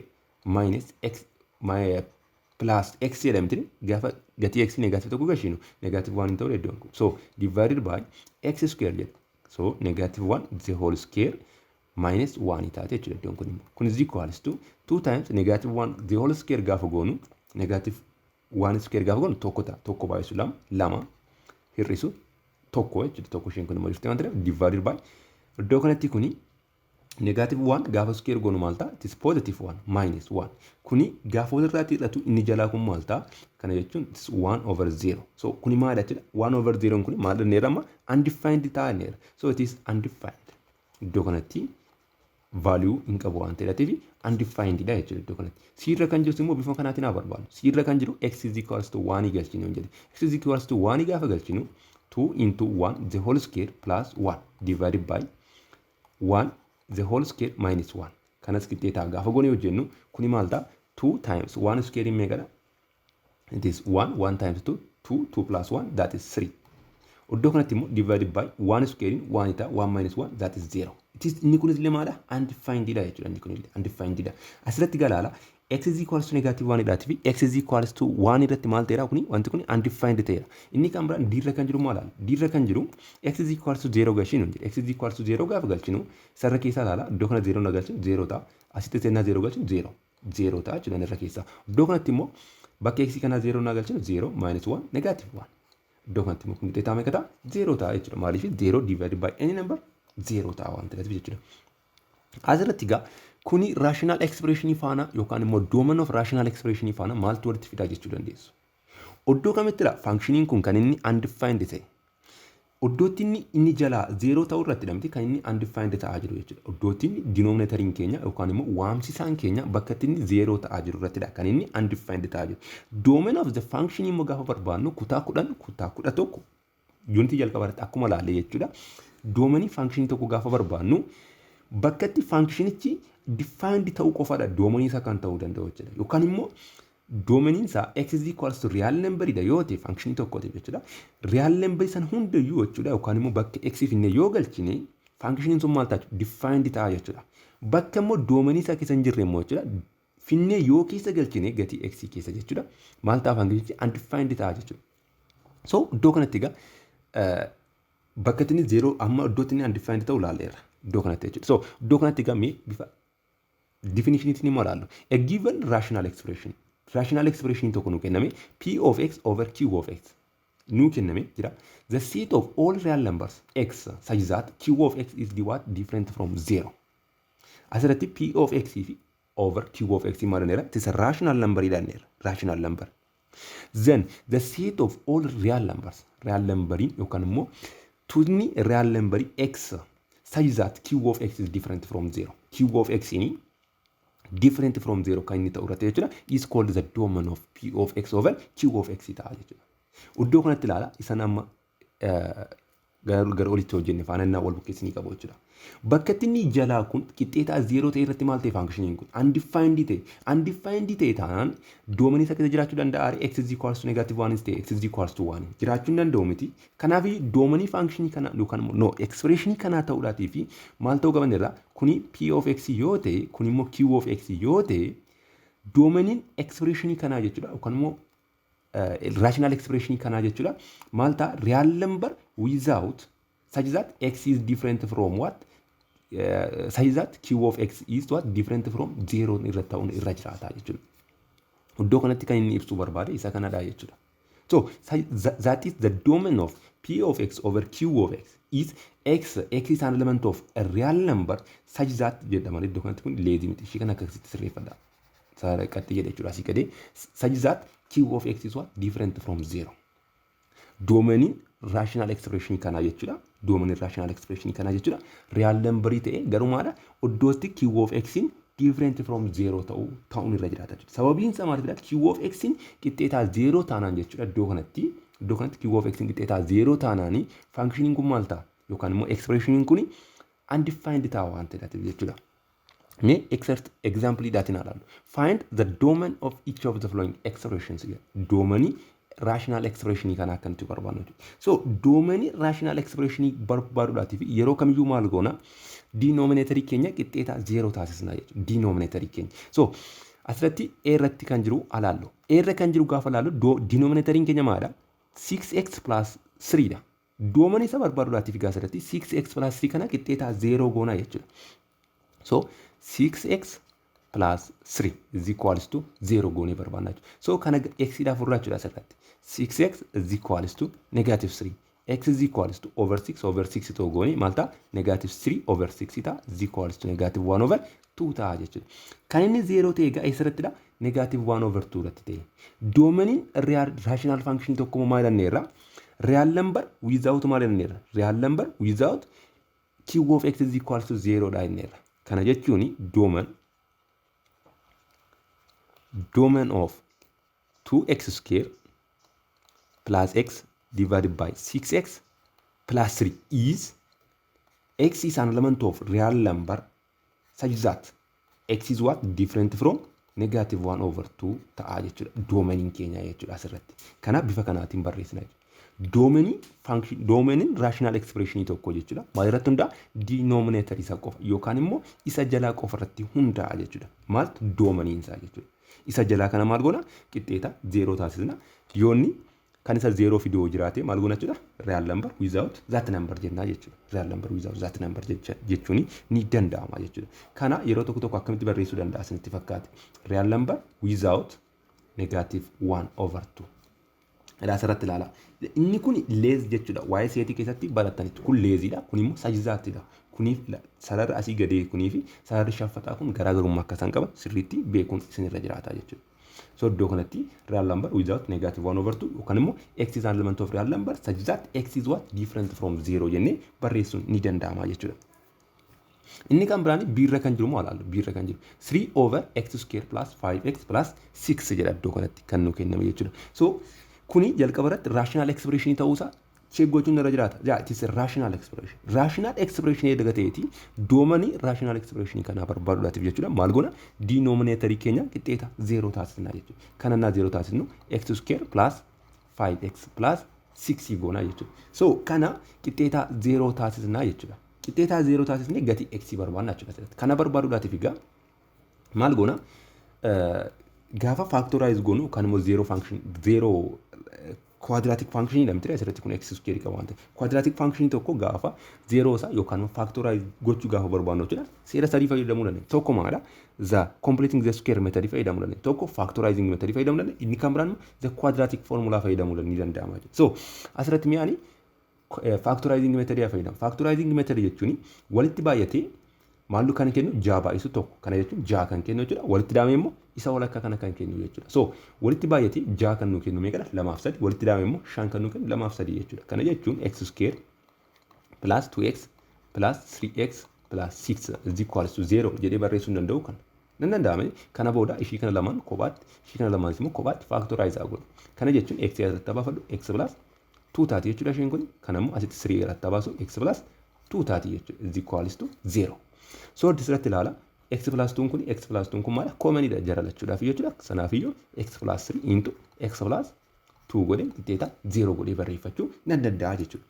A: minus x plus x jedhamti gaafa gatii x negative tokko galchinu negative 1 ta'uu iddoon kun. So divided by x square jedha. So negative 1 the whole square minus 1 taate jechuudha iddoon kun. Kun is equals to 2 times negative 1 the whole square gaafa goonu negative 1 square gaafa goonu tokko ta'a. Tokko baay'isu lama hir'isu tokko jechuudha. Tokko isheen kun immoo jirti waan ta'eef divided by iddoo kanatti kuni negative 1 gaafa square goonu maal ta'a? It is positive 1 minus 1. Kuni gaafa walirraatti hidhatu inni jalaa kun maal ta'a? Kana jechuun it is 1 over 0. So kuni maal jechuudha? 1 over 0 kuni maal jenneera amma? Undefined ta'a jenneera. So it is undefined. Iddoo kanatti value hin qabu waan ta'eef undefined dha jechuudha iddoo kanatti. Siirra kan jiru immoo bifa kanaatiin haa barbaadu. Siirra kan jiru x is equals to 1 galchinu hin jedhe. X is equals to 1 gaafa galchinu 2 into 1 the whole square plus 1 divided by 1 the whole square minus 1. Kanas qixxeetaa gaafa goone hojjennu kuni maal ta'a? 2 times 1 square meeqadha? It is 1 times 2 2 plus 1 that is 3. Iddoo kanatti immoo divided by 1 square 1 ta'a 1 minus 1 that is 0. It is inni kunis illee maadha? Undefined dha jechuudha inni kun illee undefined dha. Asirratti galaala x is equals to negative 1 dhaati fi x is equals to 1 irratti maal ta'eera kuni wanti kun undefined ta'eera. Inni kan biraan dirra kan jiru maal? Dirra kan jiru x is equals to 0 galchinu jedhe. X is equals to 0 gaafa galchinu sarara keessaa ilaala iddoo kana 0 na galchinu 0 ta'a. Asitti seenaa 0 galchinu 0 0 ta'a jechuudha irra keessaa. Iddoo kanatti immoo bakka x kana 0 na galchinu 0 minus 1 negative 1. Iddoo kanatti immoo kun qixxeetaa meeqa ta'a? 0 ta'a jechuudha. Maaliif 0 divided by any number 0 ta'a waan ta'eef jechuudha. Asirratti gaa kuni rational expression faana yookaan immoo domain of rational expression faana maaltu walitti fidaa jechuu dandeessu. Oddoo kamittidha functioning kun kan inni undefined ta'e. Oddootti inni jalaa 0 ta'uu irratti dhamti kan inni undefined ta'aa jiru jechuudha. Oddootti inni denominatoriin keenya yookaan immoo waamsisaan keenya bakka inni 0 ta'aa jiru irrattidha kan inni undefined ta'aa jiru. Domain of the function immoo gaafa barbaadnu kutaa 11 unity jalqaba irratti akkuma laalle jechuudha. Domainii function tokko gaafa barbaadnu bakka itti functionichi defined ta'uu qofaadha domainii isaa kan ta'uu danda'u jechuudha. Yookaan immoo doomaniin isaa x is equals to real number dha yoo ta'e function tokkooti jechuudha. Real number san hundayyuu jechuudha yookaan immoo bakka x finne yoo galchine functioniin sun maal ta'a defined ta'a jechuudha. Bakka immoo doomanii isaa keessa hin jirre immoo jechuudha finne yoo keessa galchine gatii x keessa jechuudha maal ta'a functionichi undefined ta'a jechuudha. So iddoo kanatti egaa bakka inni 0 amma iddoo inni undefined ta'u ilaaleera iddoo kanatti jechuudha. So iddoo kanatti egaa mee bifa definition ni moraallu. A given rational expression. Rational expression tokko nu kenname p of x over q of x. Nu kenname jira. The set of all real numbers x such that q of x is the what different from 0. Asirratti p of x over q of x maranera. It is a rational number idanera. Rational number. Then the set of all real numbers. Real number yookaan immoo tuutni real number x such that q of x is different from 0. Q of x ini different from 0 kan inni ta'u irratti jechuudha is called the domain of p of x over q of x ta'a jechuudha. Iddoo kanatti ilaala isan amma gara olitti hojjenne faanannaa wal bukeessanii qabu jechuudha. Bakka inni jalaa kun qixxeetaa 0 ta'e irratti maal ta'e functioniin kun undefined ta'e taanaan doomanii isa keessa jiraachuu danda'a x is equals to negative 1 ta'e x is equals to 1 jiraachuu hin danda'u miti. Kanaaf doomanii functionii kana yookaan no expression kana ta'uudhaatii fi maal ta'uu qaban irraa kuni p of x yoo ta'e kun immoo q of x yoo ta'e doomaniin expression kana jechuudha yookaan immoo rational expression kana jechuudha maal ta'a real number without such that x is different from what such that q of x is what different from 0 irra ta'uun irra jiraata jechuudha. Iddoo kanatti kan inni ibsuu barbaade isa kanadha jechuudha. So that is the domain of p of x over q of x is x is an element of a real number such that jedhama iddoo kanatti kun lazy miti ishee kan akkasitti sirreeffadha. Saara qaxxi jedhe jechuudha asii gadee such that q of x is what different from 0. Domain rational expression kana jechuudha. Domain rational expression kana jechuudha. Real number ta'e garumaadha. Iddootti q of x in different from 0 ta'uun irra jiraata jechuudha. Sababiin isaa maaliifidha? Q of x in qixxeetaa 0 taanaan jechuudha. Iddoo kanatti q of x in qixxeetaa 0 taanaanii functioniin kun maal ta'a? Yookaan immoo expressioniin kun undefined ta'a waan ta'eef jechuudha. Mee example dhaatiin ilaallu. Find the domain of each of the following expressions. Domainii rational expression kana akkanatti barbaadnu. So domainii rational expression barbaaduudhaatiif yeroo kamiyyuu maal goona? Denominator keenya qixxeetaa 0 taasisna jechuudha. Denominator keenya. So asirratti a irratti kan jiru alaallu. A irra kan jiru gaafa laallu denominator keenya maadha? 6x plus 3 dha. Domainii isa barbaaduudhaatiif gaasirratti 6x plus 3 kana qixxeetaa 0 goona jechuudha. So 6x plus 3 is equals to 0 goonee barbaadna jechuudha. So kana x dha furraa jechuudha asirratti. 6x is equals to negative 3. X is equals to over 6 to goonee maal ta'a? Negative 3 over 6 ta'a is equals to negative 1 over 2 ta'a jechuudha. Kan inni 0 ta'e egaa eessarratti dha? Negative 1 over 2 irratti ta'e. Doomaniin rational function tokko maal jenneerra? Real number without maal jenneerra? Real number without q of x is equals to 0 dha jenneerra. Kana jechuun domain of 2x square plus x divided by 6x plus 3 is x is an element of real number such that x is what different from negative 1 over 2 ta'a jechuudha. Domainiin keenya jechuudha asirratti. Kanaaf bifa kanaatiin barreessina jechuudha. Domainiin rational expression tokko jechuudha. Maal irratti hundaa? Denominator isa qofa yookaan immoo isa jalaa qofa irratti hundaa jechuudha. Maaltu domainiin isaa jechuudha. Isa jalaa kana maal goona? Qixxeeta 0 taasisna. Yoonni kan isa 0 fidoo jiraate maal goona jechuudha? Real number without that number jennaa jechuudha. Real number without that number jechuun ni danda'ama jechuudha. Kana yeroo tokko akkamitti barreessuu danda'a isinitti fakkaate? Real number without negative 1 over 2. Asirratti ilaala. Inni kun lazy jechuudha. Waa'ee seetii keessatti barattanitti kun lazyidha. Kun immoo sajjizaatidha. Kuniif sarara asii gadee kunii fi sararri shaffataa kun garaagarummaa akka isaan qaban sirriitti beekuun isinirra jiraata jechuudha. So iddoo kanatti real number without negative 1 over 2 yookaan immoo x is an element of real number such that x is what different from 0 jennee barreessuun ni danda'ama jechuudha. Inni kan biraan b irra kan jiru moo alaallu? B irra kan jiru 3 over x square plus 5x plus 6 jedha iddoo kanatti kan nu kenname jechuudha. So kuni jalqaba irratti rational expression ta'uusaa check gochuun irra jiraata. Yeah, it is a rational expression. Rational expression edda ta'eeti doomanii rational expression kana barbaaduudhaatiif jechuudha. Maal goona denominator keenya qixxeeta 0 taasisna jechuudha. Kana naa 0 taasisnu x square plus 5x plus 6 goona jechuudha. So kana qixxeeta 0 taasisna jechuudha. Qixxeeta 0 taasisnee gatii x barbaadna jechuudha. Kana barbaaduudhaatiif egaa maal goona gaafa factorize goonu kan immoo 0 function 0 quadratic function jedhamti asirratti kun x square qaba wanta quadratic function tokko gaafa 0 isaa yookaan factorize gochuu gaafa barbaadnu jechuudha seera sadii fayyadamuu dandeenya tokko maala the completing the square method fayyadamuu dandeenya tokko factorizing method fayyadamuu dandeenya inni kan biraan the quadratic formula fayyadamuu ni danda'ama jechuudha so asirratti mi'aani factorizing method fayyadamu factorizing method jechuun walitti baay'atee maallu kan kennu jaa baay'isu tokko kana jechuun jaa kan kennu jechuudha walitti daamee immoo isa walakkaa kana kan kennu jechuudha so walitti baay'atee jaa kan nu kennu meeqadha 2 fi 3 walitti daamee immoo 5 kan nu kennu 2 fi 3 jechuudha kana jechuun x square plus 2x plus 3x plus 6 is equals to 0 jedhee barreessuu danda'u kan nan danda'ame kana booda ishii kana lamaan kophaatti ishii kana lamaan immoo kophaatti factorize godhu kana jechuun x irratti baafadhu x plus 2 taati jechuudha isheen kun kana immoo asitti 3 irratti baasu x plus 2 taati jechuudha is equals to 0 so disirratti ilaala x plus 2 kun x plus 2 kun maala koomaniidha jara lachuudhaaf jechuudha sanaafiyyoo x plus 3 into x plus 2 godhee qixxeeta 0 godhee barreeffachuu nan danda'a jechuudha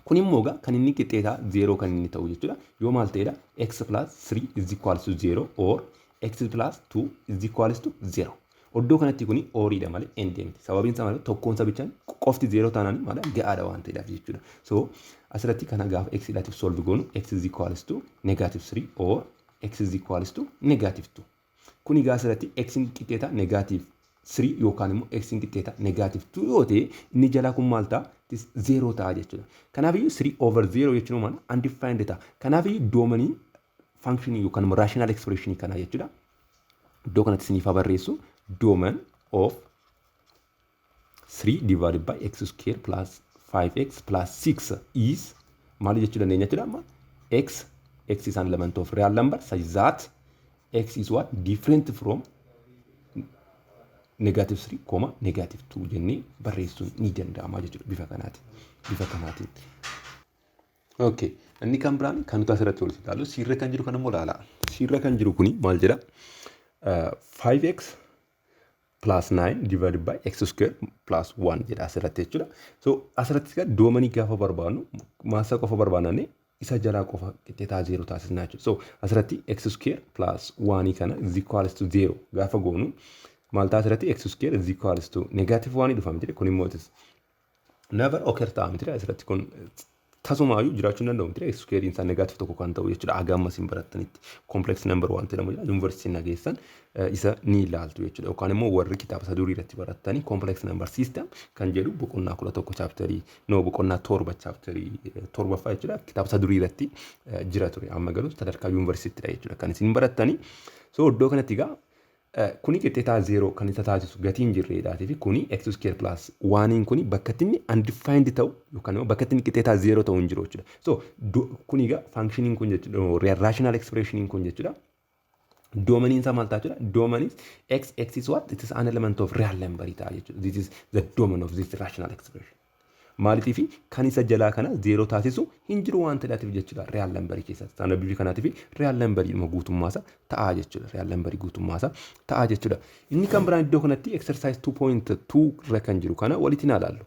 A: kun immoo kan inni qixxeeta 0 kan inni ta'u jechuudha yoo maal ta'edha x plus 3 is equals to 0 or x plus 2 is equals to 0 oddoo kanatti kuni ooriidha malee endemti sababiin isaa malee tokkoon sabichaan qofti 0 taanaan malee ga'aadha waan ta'eedhaaf jechuudha so asirratti kana gaafa x dhaatiif solve goonu x is equals to negative 3 or x is equals to negative 2 kuni gaa asirratti x in qixxeeta negative 3 yookaan immoo x in qixxeeta negative 2 yoo ta'e inni jalaa kun maal ta'a 0 ta'a jechuudha kanaafiyyuu 3 over 0 jechuun maal undefined ta'a kanaafiyyuu doomanii function yookaan immoo rational expression kana jechuudha iddoo kanatti isiniif barreessu domain of 3 divided by x square plus 5x plus 6 is maal jechuu dandeenya jechuudha amma x is an element of real number such that x is what different from negative 3 negative 2 jennee barreessuun ni danda'ama jechuudha bifa kanaatiin okay inni kan biraan kan nuti asirratti walitti ilaallu siirra kan jiru kan immoo ilaala siirra kan jiru kuni maal jedha 5x plus 9 divided by x square plus 1 jedha asirratti jechuudha. So asirratti kan doomanii gaafa barbaadnu maasa qofa barbaadnee isa jalaa qofa qixxeetaa 0 taasisnaa jechuudha. So asirratti x square plus 1 kana is equals to 0 gaafa goonu maal ta'a asirratti x square is equals to negative 1 dhufama jedhe kun immoo never occur ta'a miti asirratti kun tasumaayyuu jiraachuu danda'u miti x square isaa negative tokko kan ta'u jechuudha agammas hin barattanitti complex number waan jedhamu jira university nageessan isa ni ilaaltu jechuudha yookaan immoo warri kitaaba isa durii irratti barattanii complex number system kan jedhu boqonnaa 11 chapterii boqonnaa 7 chapterii 7ffaa jechuudha kitaaba isa durii irratti jira ture amma garuu sadarkaa university dha jechuudha kan isin barattanii so iddoo kanatti egaa kuni qixxeetaa 0 kan isa taasisu gatiin jirreedhaatii fi kuni x square plus 1 kuni bakka inni undefined ta'u yookaan immoo bakka inni qixxeetaa 0 ta'u hin jiru jechuudha. So kuni egaa functioning kun jechuudha rational expressioning kun jechuudha. Doomaniin isaa maal ta'a jechuudha? Doomaniin x is what? It is an element of real number ta'a jechuudha. This is the domain of this rational expression. Maaliif kan isa jalaa kana 0 taasisu hin jiru waan ta'eef jechuudha real number keessatti. Sana bifi kanaatiif real number ilma guutummaasa ta'a jechuudha. Real number guutummaasa ta'a jechuudha. Inni kan biraan iddoo kanatti exercise 2.2 irra kan jiru kana walitti ilaallu.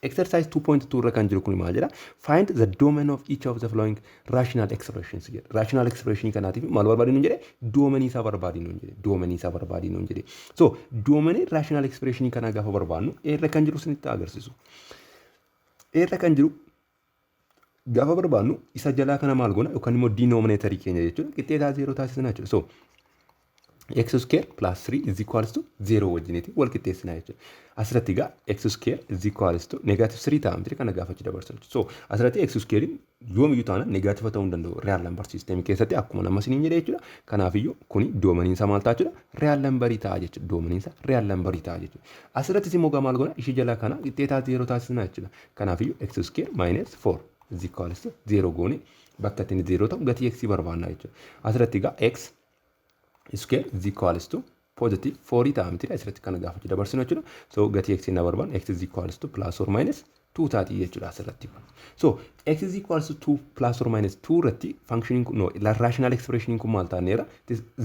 A: Exercise 2.2 irra kan jiru kun maal jedha? Find the domain of each of the following rational expressions jedha. Rational expression kanaatiif maal barbaadinu jedhe? Domainii isaa barbaadinu jedhe. Domainii isaa barbaadinu jedhe. So domainii rational expression kana gaafa barbaadnu irra kan jiru sinitti agarsiisu. Irra kan jiru gaafa barbaadnu isa jalaa kana maal goona yookaan immoo denominator keenya jechuudha qixxeetaa 0 taasisna jechuudha. So x square plus 3 is equals to 0 wajjiniiti wal qixxeessina jechuudha. Asirratti egaa x square is equals to negative 3 ta'a miti kana gaafachi dabarsa jechuudha. So asirratti x square yoomiyyuu taana negative ta'uu hin danda'u real number system keessatti akkuma nama isiniin jedhe jechuudha. Kanaafiyyuu kuni doomaniin isaa maal ta'a jechuudha? Real number ta'a jechuudha. Doomaniin isaa real number ta'a jechuudha. Asirrattis immoo maal goona ishii jalaa kana qixxeetaa 0 taasisna jechuudha. Kanaafiyyuu x square minus 4 is equals to 0 goone bakka inni 0 ta'u gatii x barbaanna jechuudha. Asirratti egaa x square is equals to positive 4 ta'a miti asirratti kana gaafachi dabarsinu jechuudha. So gatii x na barbaanna x is equals to plus or minus 2 taati jechuudha asirratti. So x is equals to 2 plus or minus 2 irratti functioning kun no la rational expression kun maal taaneera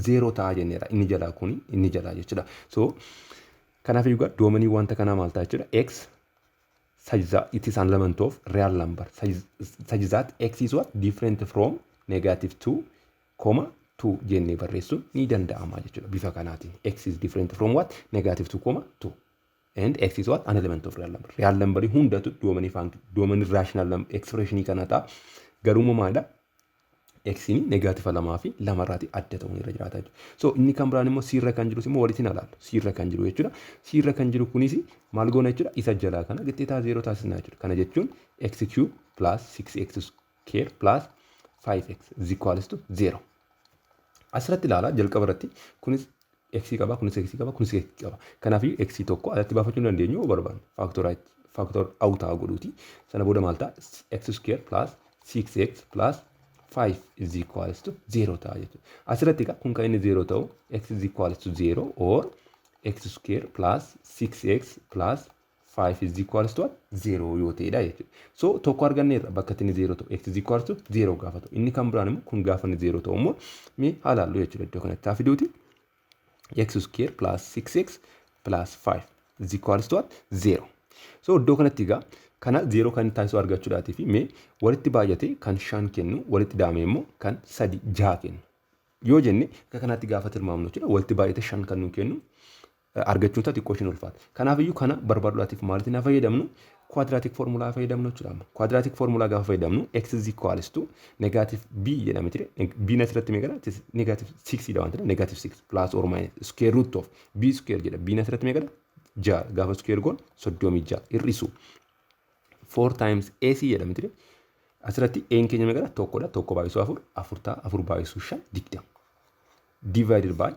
A: 0 ta'a jenneera inni jalaa kun inni jalaa jechuudha. So kanaaf egaa doomanii wanta kanaa maal ta'a jechuudha x such that it is an element of real number such that x is what different from negative 2 comma 2 jennee barreessuun ni danda'ama jechuudha bifa kanaatiin. X is different from what negative 2 comma 2 and x is what an element of real number. Real number hundatu doomanii rational expression kana ta'a. Garuu maalidha x ni negative lamaa fi lama irraati adda ta'uun irra jiraata jechuudha. So inni kan biraan immoo sirra kan jiru immoo walitti ilaalu. Sirra kan jiru jechuudha. Sirra kan jiru kunis maal goona jechuudha isa jalaa kana qixxeetaa 0 taasisna jechuudha. Kana jechuun x cube plus 6x square plus 5x is equals to 0. Asirratti ilaalaa jalqaba irratti kunis x qaba kunis x qaba kunis x qaba. Kanaaf x tokko alatti baafachuu dandeenyu yoo barbaanne factor out haa godhuuti. Sana booda maal ta'a x square plus 6x plus 5 is equals to 0 ta'a jechuudha. Asirratti kun kan inni 0 ta'u x is equals to 0 or x square plus 6x plus 5 is equals to 0 yoo ta'edha jechuudha. So tokko arganneerra bakka inni 0 ta'u x is equals to 0 gaafa ta'u. Inni kan biraan immoo kun gaafa inni 0 ta'u immoo mee haalaallu jechuudha iddoo kanatti haa fiduuti. X square plus 6x plus 5 is equals to 0. So iddoo kanatti egaa kana 0 kan taasisuu argachuudhaatiif mee walitti baay'ate kan 5 kennu walitti daame immoo kan 3 6 kennu. Yoo jenne akka kanatti gaafa tilmaamnu jechuudha walitti baay'ate 5 kan nu kennu argachuun isaa xiqqoo isheen ulfaata. Kanaaf iyyuu kana barbaaduudhaatiif maalitti na fayyadamnu quadratic formula fayyadamnu jechuudha. Quadratic formula gaafa fayyadamnu x is equals to negative b jedhame ture. B asirratti meeqadha? Negative 6 dha wanta negative 6 plus or minus square root of b square jedha. B asirratti meeqadha? 6 gaafa square goon 36 hir'isu 4 times ac jedhame ture. Asirratti a keenya meeqadha? Tokkodha. Tokko baay'isuu 4 4 ta'a 4 baay'isuu 5 20 divided by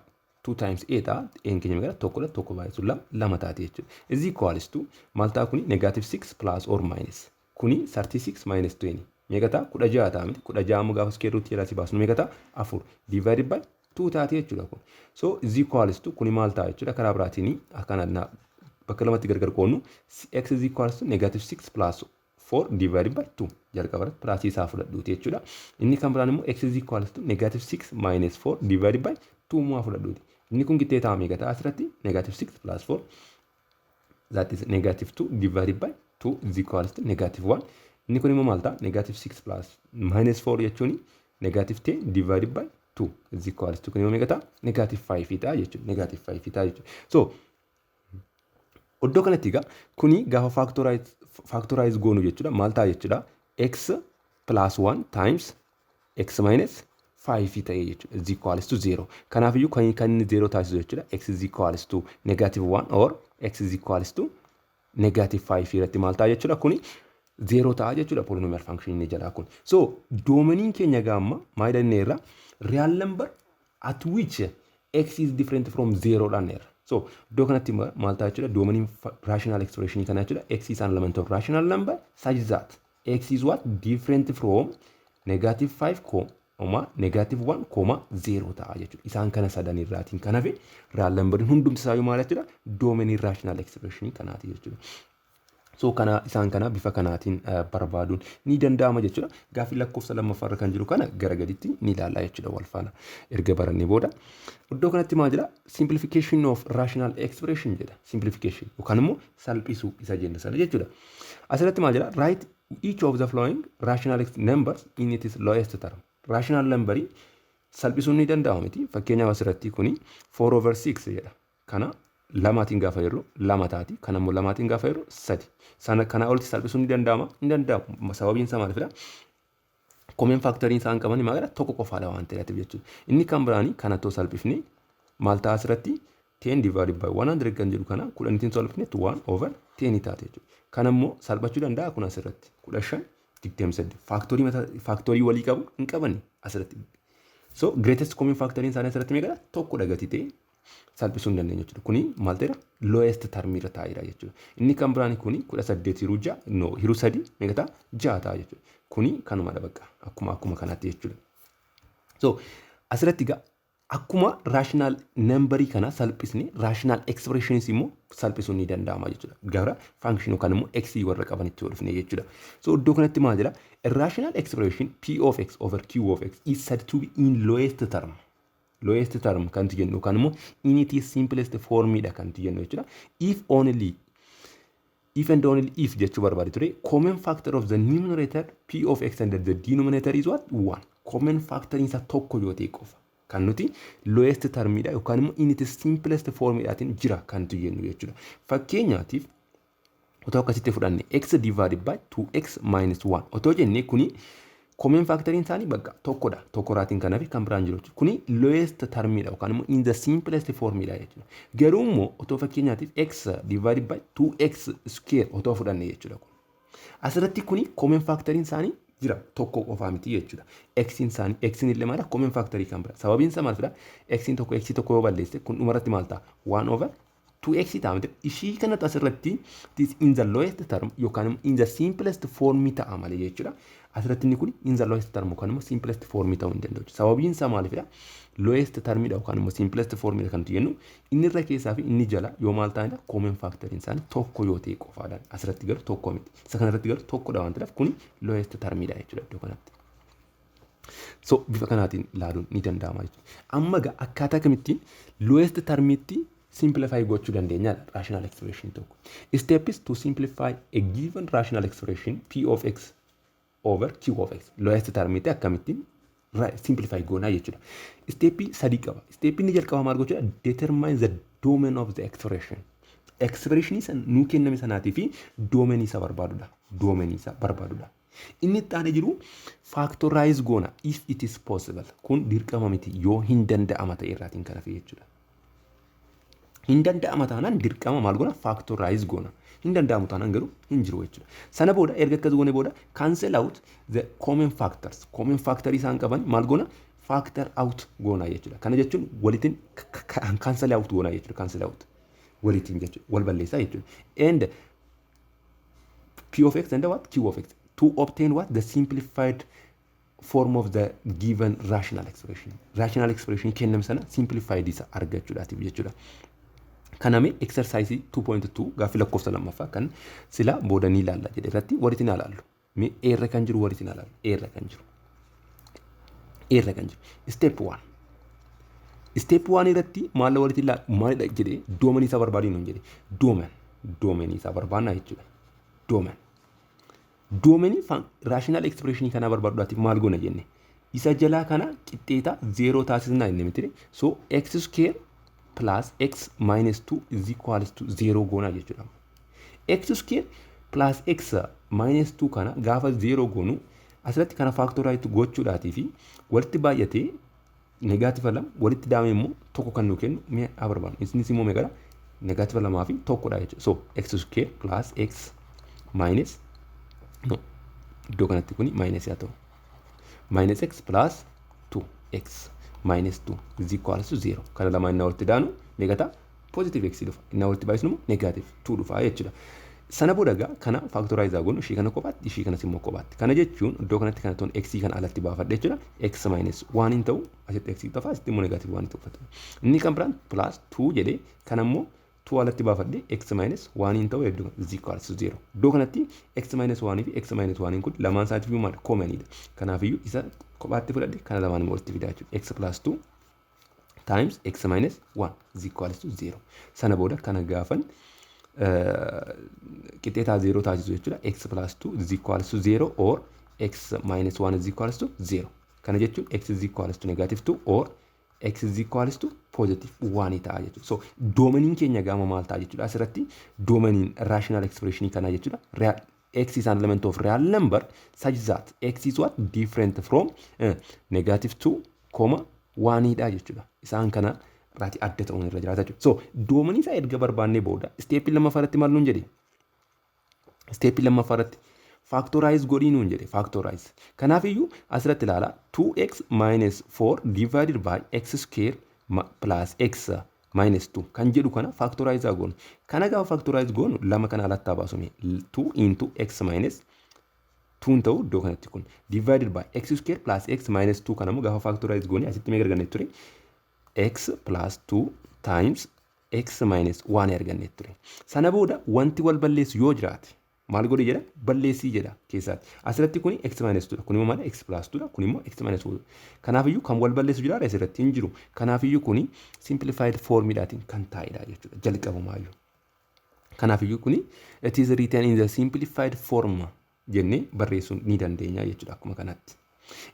A: 2 times 8 n keenya meeqadha? Tokkodha. Tokko baay'isuu 2 taati jechuudha. Is equals to maal ta'a kuni negative 6 plus or minus kuni 36 minus 20 meeqa ta'a? 16 ta'a miti. 16 ammoo gaafa square root jedhaa si baasnu meeqa ta'a? 4 divided by 2 taati jechuudha kun. So is equals to kuni maal ta'a jechuudha karaa biraatiin akkana bakka lamatti gargar qoonnu x is equals to negative 6 plus 4 divided by 2 jalqaba irratti piraasii isaa fudhadhuuti jechuudha. Inni kan biraan immoo x is equals to negative 6 minus 4 divided by 2 immoo fudhadhuuti. Inni kun qixxee ta'a meeqa ta'a asirratti negative 6 plus 4 that is negative 2 divided by 2 is equals to negative 1. Inni kun immoo maal ta'a negative 6 plus minus 4 jechuun negative 10 divided by 2 is equals to kun immoo meeqa ta'a negative 5 ta'a jechuudha. Negative 5 ta'a jechuudha. So iddoo kanatti egaa kuni gaafa factorize goonu jechuudha maal ta'a jechuudha x plus 1 times x minus 5 ta'ee jechuudha is equals to 0. Kanaaf iyyuu kan inni 0 taasisu jechuudha x is equals to negative 1 or x is equals to negative 5 irratti maal ta'a jechuudha kuni 0 ta'a jechuudha polynomial function inni jalaa kun. So doomaniin keenya gaamma maal jenneerra real number at which x is different from 0 dhanneerra. So iddoo kanatti maal ta'a jechuudha doomaniin rational expression kana jechuudha x is an element of rational number such that x is what different from negative 5 negative 1 0 ta'a jechuudha. Isaan kana sadan irraatiin kanaaf real number hundumti isaa maal jechuudha doomanii rational expression kanaati jechuudha. So kana isaan kana bifa kanaatiin barbaaduun ni danda'ama jechuudha. Gaaffii lakkoofsa lammaffaa irra kan jiru kana gara gaditti ni ilaalla jechuudha wal faana erga barannee booda. Iddoo kanatti maal jedha simplification of rational expression jedha. Simplification yookaan immoo salphisuu isa jenna sana jechuudha. Asirratti maal jedha write each of the following rational numbers in its lowest term. Rational number salphisuun ni danda'ama miti. Fakkeenyaaf asirratti kuni 4 over 6 jedha. Kana lamaatiin gaafa yeroo lama taati. Kana immoo lamaatiin gaafa yeroo 3. Sana kana olitti salphisuun ni danda'ama. Ni danda'amu. Sababiin isaa maalidha? Common factoriin isaan qaban maal tokko qofaadha waan ta'eef jechuudha. Inni kan biraanii kana too salphifne maal ta'a asirratti 10 divided by 100 kan jedhu kana 10tiin salphifne 1 over 10 taate jechuudha. Kana immoo salphachuu danda'a kun asirratti 15 28 factorii walii qabu hin qabani asirratti. So greatest common factoriin isaanii asirratti meeqadha? Tokko dhagati ta'e salphisuu hin dandeenyu jechuudha. Kuni maal ta'eera? Lowest term irra taa'eera jechuudha. Inni kan biraan kuni 18 hiruu 6 no hiruu 3 meeqa ta'a? 6 ta'a jechuudha. Kuni kanumadha bakka akkuma kanatti jechuudha. So asirratti egaa akkuma raashinaal nambarii kana salphisne raashinaal ekspreeshiniis immoo salphisuun ni danda'ama jechuudha. Gara faankishinii yookaan immoo x warra qabanitti yoo dhufne jechuudha. So iddoo kanatti maal jira? A rational expression p of x over q of x is said to be in lowest term. Lowest term kan jennu yookaan immoo in its simplest formidha kan jennu jechuudha. If and only if jechuu barbaade ture common factor of the numerator p of x and the denominator is what? 1. Common factor isa tokko yoo ta'e qofa. Kan nuti lowest termidha yookaan immoo in its simplest formidhaatiin jira kan jennu jechuudha. Fakkeenyaatiif otoo akkasitti fudhanne x divided by 2x minus 1 otoo jenne kuni common factoriin isaanii bakka tokkodha. Tokkoraatiin kanaaf kan biraan jiru jechuudha. Kuni lowest termidha yookaan immoo in the simplest formidha jechuudha. Garuu immoo otoo fakkeenyaatiif x divided by 2x square otoo fudhanne jechuudha. Asirratti kuni common factoriin isaanii jira tokko qofaa miti jechuudha. Xin illee maal common factory kan bira. Sababiin isaa maal fida? Xin tokko yoo balleesse kun dhumarratti maal ta'a? 1 over 2x ta'a miti. Ishii kanatti asirratti this in the lowest term yookaan in the simplest form ta'a malee jechuudha. Asirratti inni kun in the lowest term yookaan immoo simplest form ta'uu hin danda'u. Sababiin isaa maal fida? Lowest termidha yookaan immoo simplest formidha kan jennu inni irra keessaa fi inni jala yoo maal ta'anidha common factoriin isaanii tokko yoo ta'e qofaadhaan asirratti garuu tokko miti. Isa kanarratti garuu tokkodha waan ta'eef kun lowest termidha jechuudha iddoo kanatti. So bifa kanaatiin ilaaluun ni danda'ama jechuudha. Amma egaa akkaataa kamittiin lowest termitti simplify gochuu dandeenyaadha rational expression tokko. Steps to simplify a given rational expression p of x over q of x. Lowest termitti akkamittiin simplify goonaa jechuudha. Steppii sadii qaba. Steppii inni jalqaba maal gochuudha? Determine the domain of the expression. Expression isa nuu kenname sanaatii fi domain isa barbaadudha. Domain isa barbaadudha. Inni itti aanee jiru factorize goona if it is possible. Kun dirqama miti yoo hin danda'ama ta'e irraatiin kana fi jechuudha. Hin danda'ama taanaan dirqama maal goona? Factorize goona. Hin danda'amu taanaan garuu hin jiru jechuudha. Sana booda erga akkas goone booda cancel out the common factors. Common factor isaan qaban maal goona? Factor out goona jechuudha. Kana jechuun walitiin cancel out goona jechuudha. Cancel out walitiin jechuudha. Wal balleessaa jechuudha. And p of x and what? Q of x to obtain what? The simplified form of the given rational expression. Rational expression kenname sana simplified isa argachuudhaatiif jechuudha. Kaname exercise 2.2 gaaffii lakkoofsa lammaffaa kan sila booda ni ilaalla jedhe irratti walitti ni ilaallu. Mee eerra kan jiru walitti ni ilaallu. Eerra kan jiru. Step 1. Step 1 irratti maal walitti ilaallu maalidha jedhe domain isaa barbaadii nuun jedhe. Domain isaa barbaadna jechuudha. Domain rational expression kana barbaaduudhaatiif maal goona jenne. Isa jalaa kana qixxeeta 0 taasisnaa inni miti. So x square plus x minus 2 is equals to 0 goona jechuudha. X square plus x minus 2 kana gaafa 0 goonu asirratti kana factorize gochuudhaatii fi walitti baay'atee negative lama walitti daame immoo tokko kan nu kennu mee barbaadnu. Isinis immoo meeqadha? Negative lamaa fi tokkodha jechuudha. So x square plus x minus iddoo kanatti kuni minus yaa ta'u. Minus x plus 2x minus 2 is equals to 0. Kana lama inni walitti daanu meeqata? Positive x dhufa. Inni walitti baay'isnu immoo negative 2 dhufa jechuudha. Sana booda egaa kana factorize goonu ishii kana kophaatti ishii kanas immoo kophaatti. Kana jechuun iddoo kanatti kana toon x kan alatti baafadhe jechuudha. X minus 1 hin ta'u asitti x dhufa asitti immoo negative 1 ta'u. Inni kan biraan plus 2 jedhee kana immoo 2 alatti baafadhe x minus 1 hin ta'u hedduu is equals to 0. Iddoo kanatti x minus 1 fi x minus 1 kun lamaan isaatiif iyyuu maal commonidha. Kanaafiyyuu isa kophaatti fudhadhe kana lamaan immoo walitti fidaa jechuudha. X plus 2 times x minus 1 is equals to 0. Sana booda kana gaafan qixxeetaa 0 taasisu jechuudha. X plus 2 is equals to 0 or x minus 1 is equals to 0. Kana jechuun x is equals to negative 2 or x is equals to positive 1 ta'a jechuudha. So domainiin keenya gaama maal ta'a jechuudha. Asirratti domainiin rational expression kana jechuudha. X is an element of real number such that x is what? Different from negative 2, 1 dha jechuudha. Isaan kana irratti adda ta'uun irra jiraata jechuudha. So domainii isaa erga barbaannee booda step lammaffaarratti maal nuun jedhe? Step lammaffaarratti factorize godhii nuun jedhe. Factorize. Kanaafiyyuu asirratti ilaala 2x minus 4 divided by x square plus x minus 2 kan jedhu kana factorize goonu. Kana gaafa factorize goonu lama kana alatti baasume 2 into x minus 2 ta'u iddoo kanatti kun divided by x square plus x minus 2 kana immoo gaafa factorize goone asitti mee gargaarne ture x plus 2 times x minus 1 arganne ture. Sana booda wanti wal balleessu yoo jiraate maal godhe jedha balleessii jedha keessaatti. Asirratti kuni x minus 2 kun immoo maal x plus 2 kun immoo x minus 1. Kanaafiyyuu kan wal balleessu jiraate asirratti hin jiru. Kanaafiyyuu kuni simplified formidhaatiin kan taa'edha jechuudha jalqabumaayyuu. Kanaafiyyuu kuni it is written in the simplified form jennee barreessuun ni dandeenya jechuudha akkuma kanatti.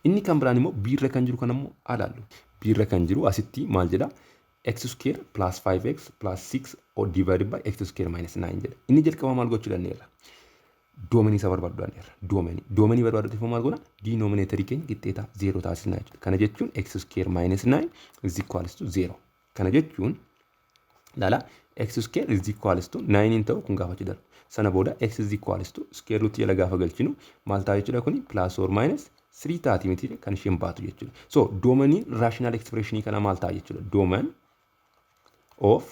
A: Inni kan biraan immoo biirra kan jiru kanammoo alaallu. Biirra kan jiru asitti maal jedha x square plus 5x plus 6 or divided by x square minus 9 jedha. Inni jalqaba maal gochuu dandeenya? Doomanii isa barbaadu dandeenya. Doomanii barbaaduuf maal goona? Denominator keenya qixxeeta 0 taasisna jechuudha. Kana jechuun x square minus 9 is equals to 0. Kana jechuun dhala x square is equals to 9 in ta'u kun gaafachuu darbu. Sana booda x is equals to square root jala gaafa galchinu maal ta'a jechuudha kuni plus or minus 3 taati miti kan isheen baatu jechuudha. So doomaniin rational expression kana maal ta'a jechuudha. Domain of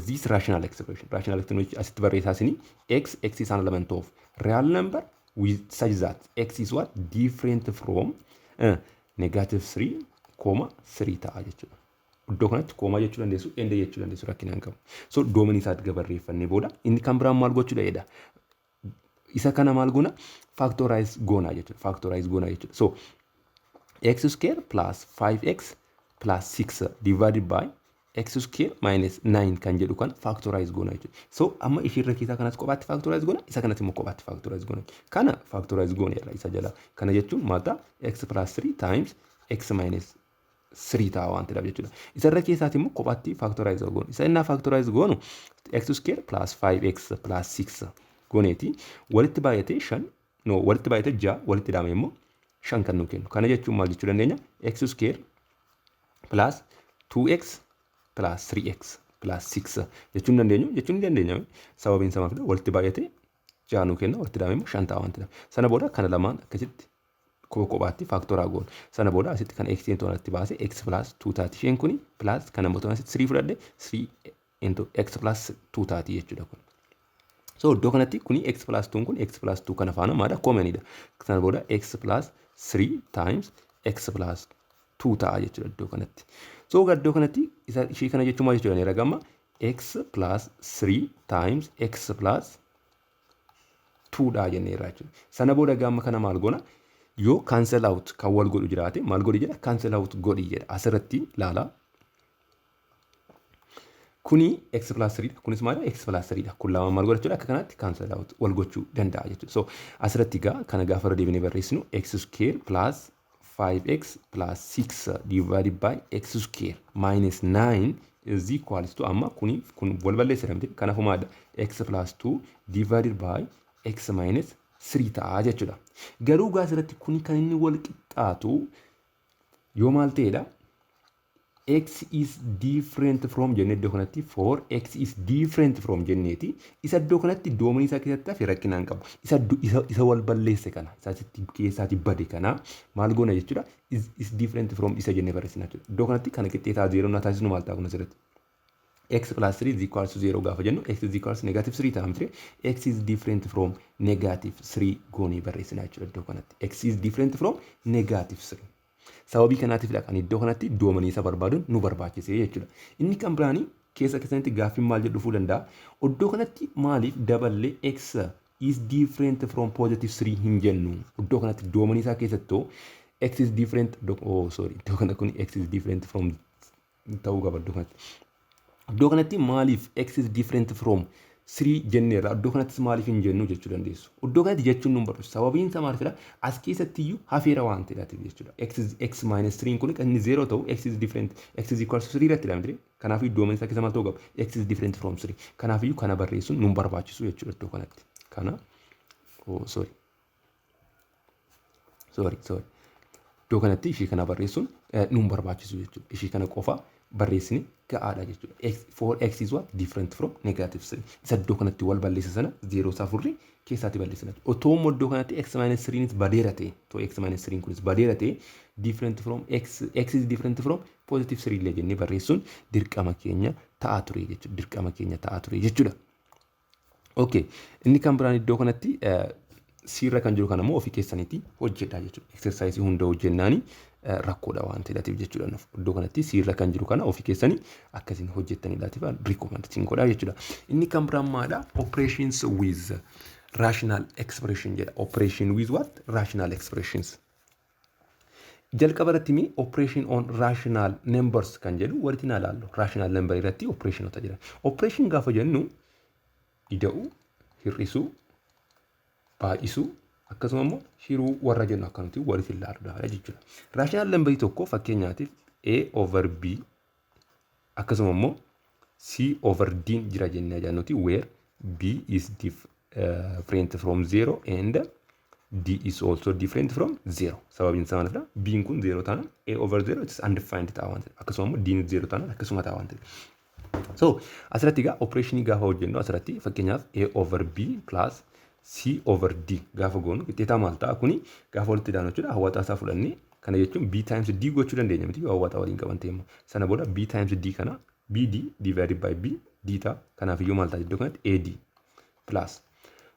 A: this rational expression. Rational expression asitti barreessaa sini x is an element of real number with such that x is what different from negative 3, 3 ta'a jechuudha. Iddoo kanatti koomaa jechuu dandeessu, ende jechuu dandeessu rakkinaan qabu. So doomanii isaatti gabarreeffannee booda inni kan biraan maal gochuu dha? Isa kana maal goona? Factorize goona jechuudha. Factorize goona jechuudha. So x square plus 5x plus 6 divided by x square minus 9 kan jedhu kan factorize goona jechuudha. So amma ishiirra keessaa kanas kophaatti factorize goona, isa kanatti immoo kophaatti factorize goona. Kana factorize goona irra isa jala. Kana jechuun maal ta'a? X plus 3 times x minus 3 ta'a waan ta'eef jechuudha. Isarra keessaatti immoo kophaatti factorize goonu. Isa innaa factorize goonu x square plus 5x plus 6 gooneeti walitti baay'atee 5 walitti baay'atee 6 walitti dhaame immoo 5 kan nu kennu. Kana jechuun maal jechuu dandeenya? X square plus 2x plus 3x plus 6 jechuun dandeenya. Sababiin isaa maal walitti baay'atee 6 nu kenna walitti dhaame immoo 5 ta'a waan ta'eef. Sana booda kana lamaan akkasitti kophaatti factoraa goonu. Sana booda asitti kan x into irratti baase x plus 2 taati. Isheen kuni plus kana immoo asitti 3 fudhadhe 3 into x plus 2 taati jechuudha kun. So iddoo kanatti kuni x plus 2 kun x plus 2 kana faana maadha koomenidha. Sana booda x plus 3 times x plus 2 ta'a jechuudha iddoo kanatti. So iddoo kanatti ishee kana jechuun maal jechuudha? Ragamma x plus 3 times x plus 2 dha jenneerra jechuudha. Sana booda gamma kana maal goona? Yoo cancel out kan wal godhu jiraate maal godhi jedha? Cancel out godhi jedha. Asirratti laala. Kuni x plus 3 dha. Kunis maal x plus 3 dha. Kun lama maal godha jechuudha? Akka kanatti cancel out wal gochuu danda'a jechuudha. So asirratti gaa kana gaafa irra deebinee barreessinu x square plus 5x plus 6 divided by x square minus 9 is equals to amma kun wal balleessina miti. Kanaafuu maadha x plus 2 divided by x minus 3 ta'a jechuudha. Garuu gaa asirratti kuni kan inni wal qixxaatu yoo maal ta'edha? X is different from jennee iddoo kanatti for x is different from jenneeti. Isa iddoo kanatti doomanii isaa keessatti hafe rakkinaan qabu. Isa wal balleesse kana isaatti keessaatti bade kana maal goona jechuudha? Is different from isa jennee barreessina jechuudha. Iddoo kanatti kana qixxeetaa 0 na taasisnu maal ta'a kun asirratti? X plus 3 is equals to 0 gaafa jennu x is equals to negative 3 ta'a miti. X is different from negative 3 goonee barreessina jechuudha iddoo kanatti. X is different from negative 3. Sababii kanaatiifidha kan iddoo kanatti doomanii isa barbaaduun nu barbaachisee jechuudha. Inni kan biraanii keessa keessatti gaaffiin maal jedhu dhufuu danda'a. Iddoo kanatti maaliif daballee x is different from positive 3 hin jennu? Iddoo kanatti doomanii isaa keessatti x is different iddoo kana kun x is different from ta'uu qaba iddoo kanatti. Iddoo kanatti maaliif x is different from 3 jenneerra iddoo kanattis maaliif hin jennu jechuu dandeessu. Iddoo kanatti jechuun nu barbaachisu. Sababiin isaa maalidha? As keessatti iyyuu hafeera waan ta'eef jechuudha. X minus 3 kun kan inni 0 ta'u x is different x is equals to 3 irratti dha. Kanaafuu iddoo isaa keessa maal ta'uu qaba? X is different from 3. Kanaafuu kana barreessuun nu barbaachisu jechuudha iddoo kanatti. Kana iddoo kanatti ishee kana barreessuun nu barbaachisu jechuudha. Ishee kana qofa barreessini ga'aadha jechuudha. For x is what different from negative 3. Isa iddoo kanatti wal balleessa sana 0 isaa furrii keessaatti balleessina. Otoo immoo iddoo kanatti x minus 3 nis badeera ta'e, x minus 3 kunis badeera ta'e different from x is different from positive 3 illee jennee barreessuun dirqama keenya ta'aa ture jechuudha. Dirqama keenya ta'aa ture jechuudha. Okay, inni kan biraan iddoo kanatti sirra kan jiru kanammoo ofii keessanitti hojjedhaa jechuudha. Exersaayisii hunda hojjennaani rakkoodha waan ta'eef jechuudha. Iddoo kanatti sirra kan jiru kana ofii keessanii akkasiin hojjettaniidhaatiif recommendation godhaa jechuudha. Inni kan biraan maadha? Operations with rational expression jedha. Operation with what? Rational expressions. jalqaba irratti mi operation on rational numbers kan jedhu walitti ilaallu. Rational number irratti operationota jira. Operation gaafa jennu ida'uu, hir'isuu, baay'isuu akkasuma immoo hiruu warra jennu akkanatti walitti ilaaludha jechuudha. Rational number tokko fakkeenyaatiif A over B akkasuma immoo C over D jira jennee ajaa'nuti where B is different from 0 and D is also different from 0. Sababiin isaa maalidha? B kun 0 taana A over 0 it is undefined ta'a waan ta'eef akkasuma immoo D 0 taana akkasuma ta'a waan ta'eef. So asirratti egaa operation gaafa hojjennu asirratti fakkeenyaaf A over B plus C over D gaafa goonu qixxeetaa maal ta'a kuni gaafa walitti daanu jechuudha hawwataa isaa fudhannee kana jechuun B times D gochuu dandeenya miti hawwataa waliin qabantee immoo sana booda B times D kana BD divided by B D ta'a kanaaf iyyuu maal ta'a iddoo kanatti AD plus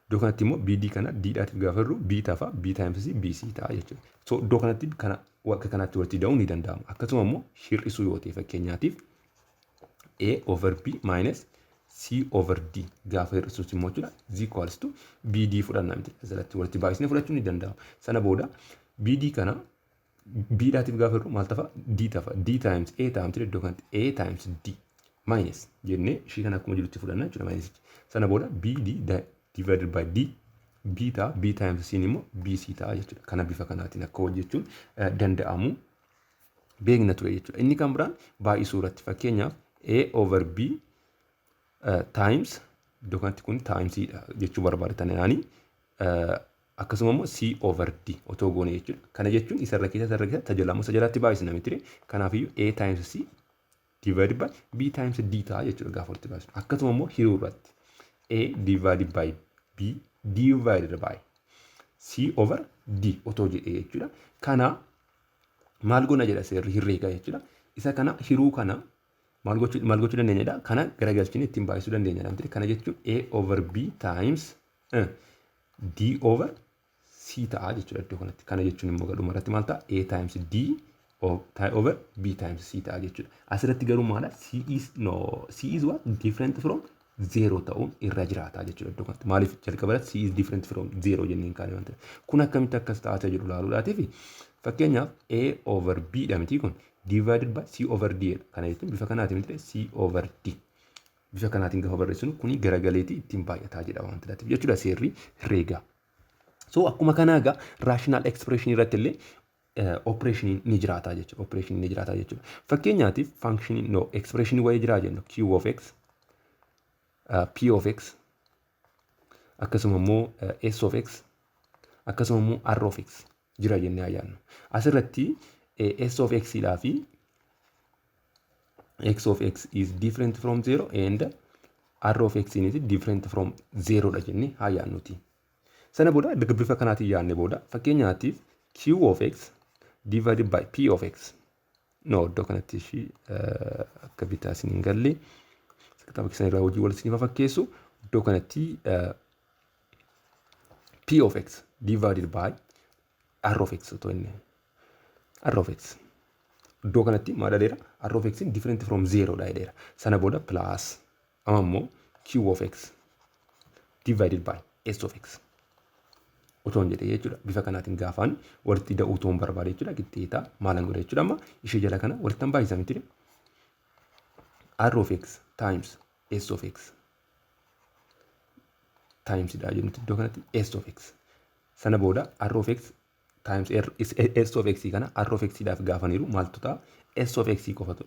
A: iddoo kanatti immoo BD kana D dhaatiif gaafa jirru B ta'a B times C BC ta'a jechuudha. So iddoo kanatti kana akka kanaatti walitti daa'uun ni danda'ama. Akkasuma immoo hir'isuu yoo ta'e fakkeenyaatiif A over B minus C over D gaafa hir'isuus immoo jechuudha is equals to BD fudhannaa miti asirratti walitti baay'isnee fudhachuun ni danda'ama. Sana booda BD kana B dhaatiif gaafa jirru maal ta'a D ta'a D times A ta'a miti iddoo kanatti A times D minus jennee ishii kana akkuma jirutti fudhannaa jechuudha minus. Sana booda BD divided by D B ta'a B times C immoo BC ta'a jechuudha. Kana bifa kanaatiin akka hojjechuun danda'amu beekna ture jechuudha. Inni kan biraan baay'isuu irratti fakkeenyaaf A over B times iddoo kanatti kun times jechuu barbaadatan yaani akkasuma immoo C over D otoo goone jechuudha. Kana jechuun isarra keessa tajaajila jalatti baay'isna miti. Kanaafiyyuu A times C divided by B times D ta'a jechuudha gaafa walitti baay'isnu. Akkasuma immoo hiruu irratti A divided by B divided by C over D otoo jedhee jechuudha. Kana maal goona jedha seerri herreegaa jechuudha. Isa kana hiruu kana maal gochuu dandeenyadha? Kana garagalchine ittiin baay'isuu dandeenyadha. Kana jechuun A over B times D over C ta'a jechuudha iddoo kanatti. Kana jechuun immoo gadhuma irratti maal ta'a? A times D over B times C ta'a jechuudha. Asirratti garuu maala? C is what? Different from 0 ta'uun irra jiraata jechuudha iddoo kanatti. Maaliif jalqaba irratti C is different from 0 jenneen kaane waan ta'eef. Kun akkamitti akkas ta'aa jiru ilaaluudhaatiif fakkeenyaaf A over B dha miti kun divided by C over D kana jechuun bifa kanaatiin miti C over D bifa kanaatiin gaafa barreessinu kuni garagaleetii ittiin baay'ataa jedha waan ta'eef jechuudha seerri herreegaa. So akkuma kanaa egaa rational expression irratti illee operation ni jiraata jechuudha. Operation ni jiraata jechuudha. Fakkeenyaatiif function expression wayii jira jennu Q of X P of X akkasuma immoo S of X akkasuma immoo R of X jira jennee ayyaannu. Asirratti S of X dhaa fi X of X is different from 0 and R of X is different from 0 dha jennee ayyaannuti. Sana booda bifa kanaatiin yaadne booda fakkeenyaatiif Q of X divided by P of X iddoo kanatti ishii akka bitaa isin hin galle kitaaba keessan irraa hojii walitti isin fakkeessu iddoo kanatti P of X divided by R of X otoo inni R of X iddoo kanatti maal jedheera R of X different from 0 dha jedheera. Sana booda plus amma immoo Q of X divided by S of X otoo hin jedhee jechuudha. Bifa kanaatiin gaafaan walitti hidhuu otoo hin barbaade jechuudha. Qixxeetaa maalan godha jechuudha. Amma ishee jala kana walitti hin baay'isan miti. R of X times S of X times dha jennuti iddoo kanatti S of X. Sana booda R of X times S of X kana R of X dhaaf gaafaniiru maaltu ta'a? S of X qofatu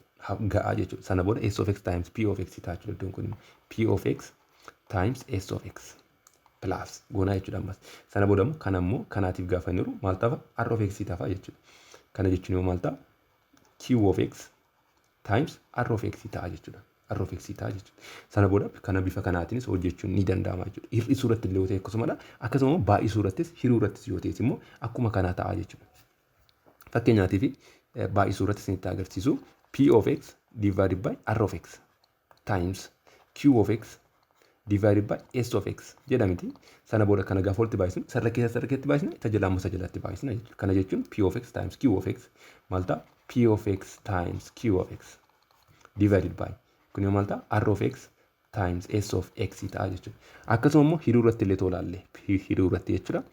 A: ga'a jechuudha. Sana booda S of X times P of X ta'a jechuudha iddoon kun P of X times S of X plus goonaa jechuudha ammas. Sana booda immoo kana immoo kanaatiif gaafaniiru maal ta'a? R of X ta'a jechuudha. Kana jechuun immoo maal ta'a? Q of X times R of X ta'a jechuudha. R of X ta'a jechuudha. Sana booda kana bifa kanaatiinis hojjechuun ni danda'ama jechuudha. Hir'isuu irratti illee yoo ta'e akkasumadha. Akkasuma baay'isuu irrattis hiruu irrattis yoo ta'es immoo akkuma kanaa ta'a jechuudha. Fakkeenyaatiif baay'isuu irratti isinitti agarsiisu P of X divided by R of X times Q of X divided by s of x jedhamti. Sana booda kana gaafa walitti baay'isnu sarara keessatti baay'isna isa jalaa immoo isa jalatti baay'isna jechuudha. Kana jechuun p of x times q of x maal ta'a p of x times q of x divided by kun maal ta'a r of x times s of x ta'a jechuudha. Akkasuma immoo hiruu irratti illee tolaalle hiruu irratti jechuudha.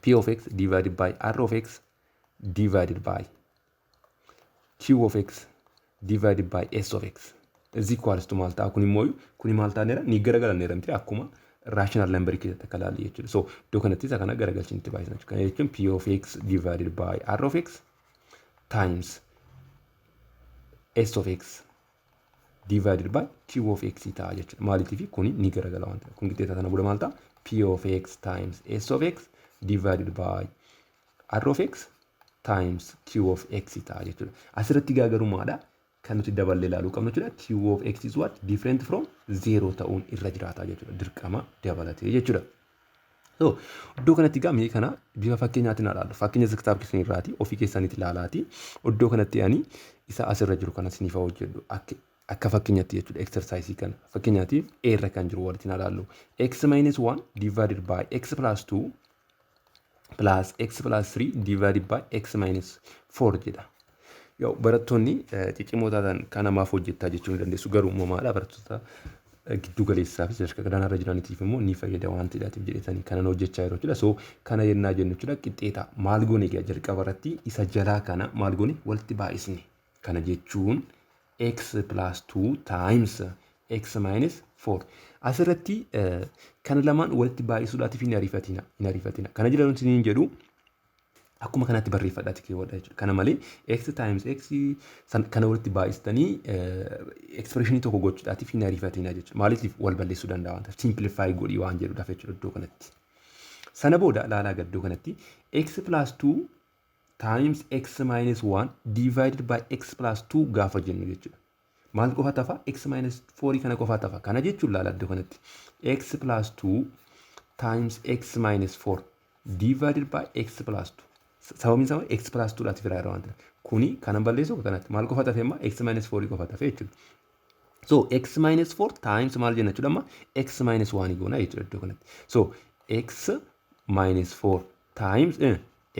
A: p of x divided by r of x divided by q of x divided by s of x is equals to maal ta'a kun immoo kun maal ta'aneera ni garagalanneera miti akkuma rational number keessatti akka ilaalle jechuudha. So iddoo kanatti isa kana garagalchinitti baay'isna jechuudha. Kana jechuun p of x divided by r of x times s of x divided by q of x ta'a jechuudha. Maaliitiif kuni ni garagala waan ta'eef kun qixxeeta kana booda maal ta'a p of x times s of x divided by r of x times q of x ta'a jechuudha. Asirratti garaagarummaadha. Kan nuti daballee ilaaluu qabnu jechuudha. q of x is what different from 0 ta'uun irra jiraata jechuudha. Dirqama dabalatee jechuudha. So iddoo kanatti gamee kana bifa fakkeenyaatiin ilaalu. Fakkeenya kitaaba keessan irraati ofii keessanitti ilaalaati. Iddoo kanatti ani isa asirra jiru kana isiniif hojjedhu akka fakkeenyaatti jechuudha. Exercise kana fakkeenyaatiif a irra kan jiru walitti ilaallu. X minus 1 divided by x plus 2 plus x plus 3 divided by x minus 4 jedha. Yoo barattoonni ciccimootaan kan namaaf hojjettaa jechuu ni dandeessu garuu uumamaadha barattoota giddu galeessaa fi sadarkaa gadaanarra jiraniitiif immoo ni fayyada waan ta'eef jedhetanii kanan hojjechaa jiru jechuudha. So kana yennaa jennu jechuudha qixxeeta maal goone egaa jalqaba irratti isa jalaa kana maal goone walitti baay'isne. Kana jechuun x plus 2 times x minus 4. Asirratti kana lamaan walitti baay'isuudhaatiif hin ariifatina. Kana jedhanuun isiniin jedhu akkuma kanatti barreeffadhaati keewwadha jechuudha. Kana malee x times x kana walitti baay'istanii expressionii tokko gochuudhaatiif hin ariifatina jechuudha. Maaliif wal balleessuu danda'a waan ta'eef simplify godhii waan jedhuudhaaf jechuudha iddoo kanatti. Sana booda ilaalaa iddoo kanatti x plus 2 times x minus 1 divided by x plus 2 gaafa jennu jechuudha. Maal qofa tafa x minus 4 kana qofa tafa. Kana jechuun ilaalaa iddoo kanatti x plus 2 times x minus 4 divided by x plus 2. Sababiin isaa x plus 2 dhaati firaa waan ta'eef kuni kanan balleessu kanatti maal qofa tafe amma x minus 4 qofa tafe jechuudha. So x minus 4 times maal jenna jechuudha amma x minus 1 goona jechuudha iddoo kanatti. So x minus 4 times